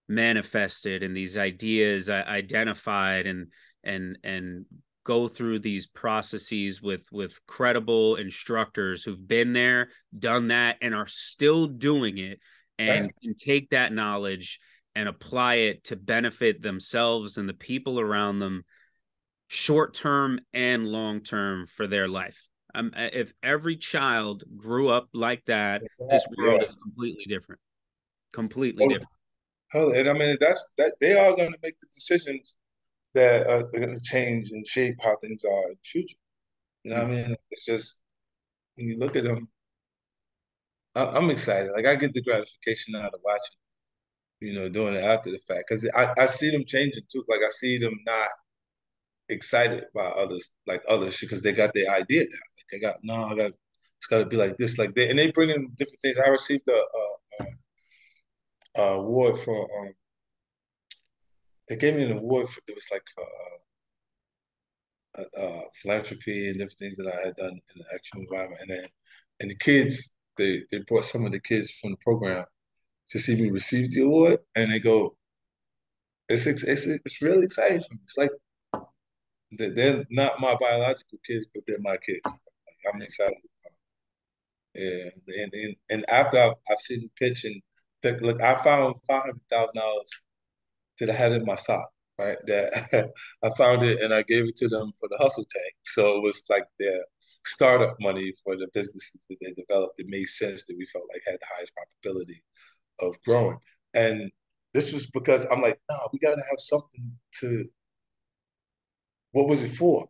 manifested and these ideas identified, and go through these processes with credible instructors who've been there, done that, and are still doing it, Right. and take that knowledge and apply it to benefit themselves and the people around them, short term and long term, for their life. If every child grew up like that, this world Yeah. is completely different. Completely different. And I mean that they are going to make the decisions that are going to change and shape how things are in the future. You know what I mean? It's just when you look at them, I'm excited. Like I get the gratification out of watching, doing it after the fact because I see them changing too. Like I see them not excited by others like others because they got their idea down. Like they got no, I got it's got to be like this, like that, and they bring in different things. I received a award for they gave me an award for it was like philanthropy and different things that I had done in the actual environment, and the kids they brought some of the kids from the program to see me receive the award, and they go, it's really exciting for me. It's like they're not my biological kids, but they're my kids. Like, I'm excited. Yeah, and after I've seen the pitch and look, I found $500,000 that I had in my sock, right? That I found it and I gave it to them for the hustle tank. So it was like their startup money for the businesses that they developed. It made sense that we felt like had the highest probability of growing. And this was because I'm like, no, we got to have something to. What was it for?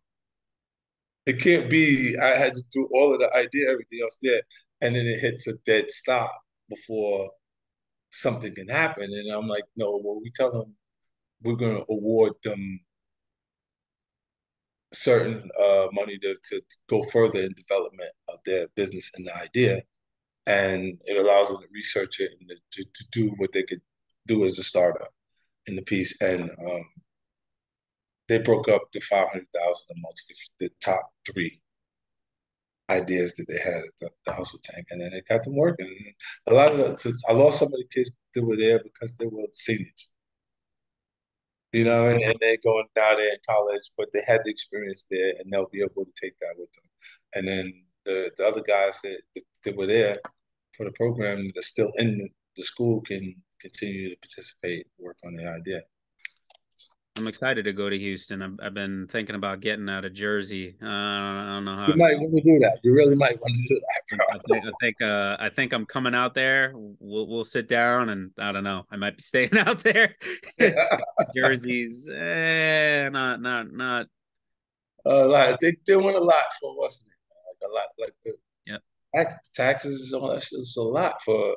It can't be. I had to do all of the idea, everything else there, and then it hits a dead stop before something can happen. And I'm like, no, well, we tell them we're going to award them certain money to go further in development of their business and the idea. And it allows them to research it and to do what they could do as a startup in the piece. And they broke up the 500,000 amongst the top three ideas that they had at the hustle tank, and then it got them working. And a lot of I lost some of the kids that were there because they were seniors, and they're going now they're in college, but they had the experience there, and they'll be able to take that with them. And then the other guys that were there for the program that are still in the school can continue to participate, work on the idea. I'm excited to go to Houston. I've been thinking about getting out of Jersey. I don't know how You might want to do that. You really might want to do that, I think I'm coming out there. We'll sit down, and I don't know. I might be staying out there. bro. Jersey's not. Like they want a lot for us, like a lot, like the Yep. taxes and all that shit is a lot for,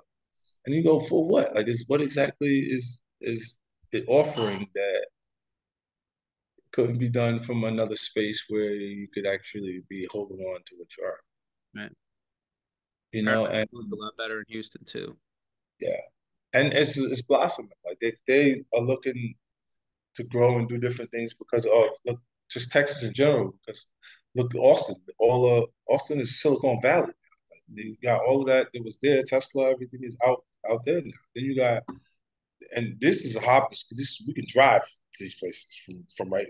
and you go for what? Like, what exactly is it offering that couldn't be done from another space where you could actually be holding on to what you are, Right. and Apparently, food's a lot better in Houston too. yeah, and it's blossoming. Like they are looking to grow and do different things because of look just Texas in general. Because look, Austin, Austin is Silicon Valley. You got all of that that was there. Tesla, everything is out there now. Then you got, and this is a hop because this we can drive to these places from right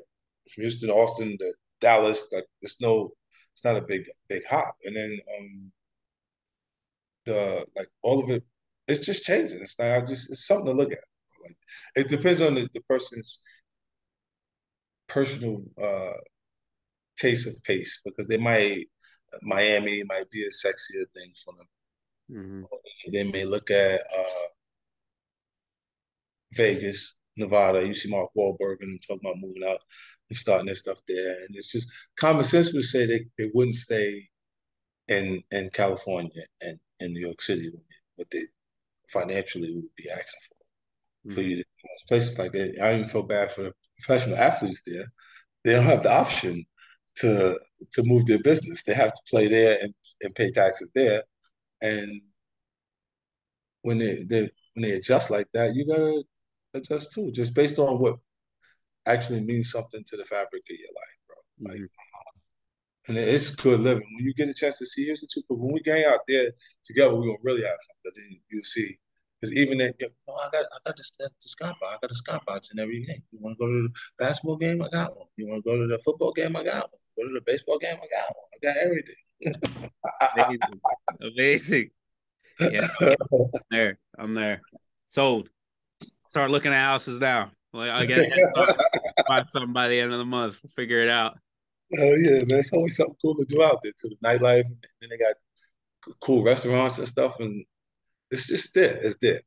from Houston to Austin to Dallas. Like it's not a big hop. And then the like all of it, it's just changing. It's not I just it's something to look at. Like it depends on the person's personal taste of pace because they might Miami might be a sexier thing for them. Mm-hmm. They may look at Vegas, Nevada. You see Mark Wahlberg and talking about moving out and starting their stuff there. And it's just common sense would say they wouldn't stay in California and in New York City what they financially would be asking for Mm-hmm. you to places like that. I even feel bad for the professional athletes there. They don't have the option to move their business. They have to play there and pay taxes there. And when they adjust like that, you gotta adjust too, just based on what actually means something to the fabric of your life, bro. Like, Mm-hmm. and it's good living. When you get a chance to see, here's the truth. When we gang out there together, we're gonna really have fun. But then you'll see, because even that, I got the Scott box. I got a Scott box in every game. You want to go to the basketball game? I got one. You want to go to the football game? I got one. Go to the baseball game? I got one. I got everything. Amazing. Amazing. Yeah, yeah, I'm there. I'm there. Sold. Start looking at houses now. Like I get a head start. Find something by the end of the month. Figure it out. Oh yeah, man. It's always something cool to do out there too. The nightlife, and then they got cool restaurants and stuff, and it's just there. It's there.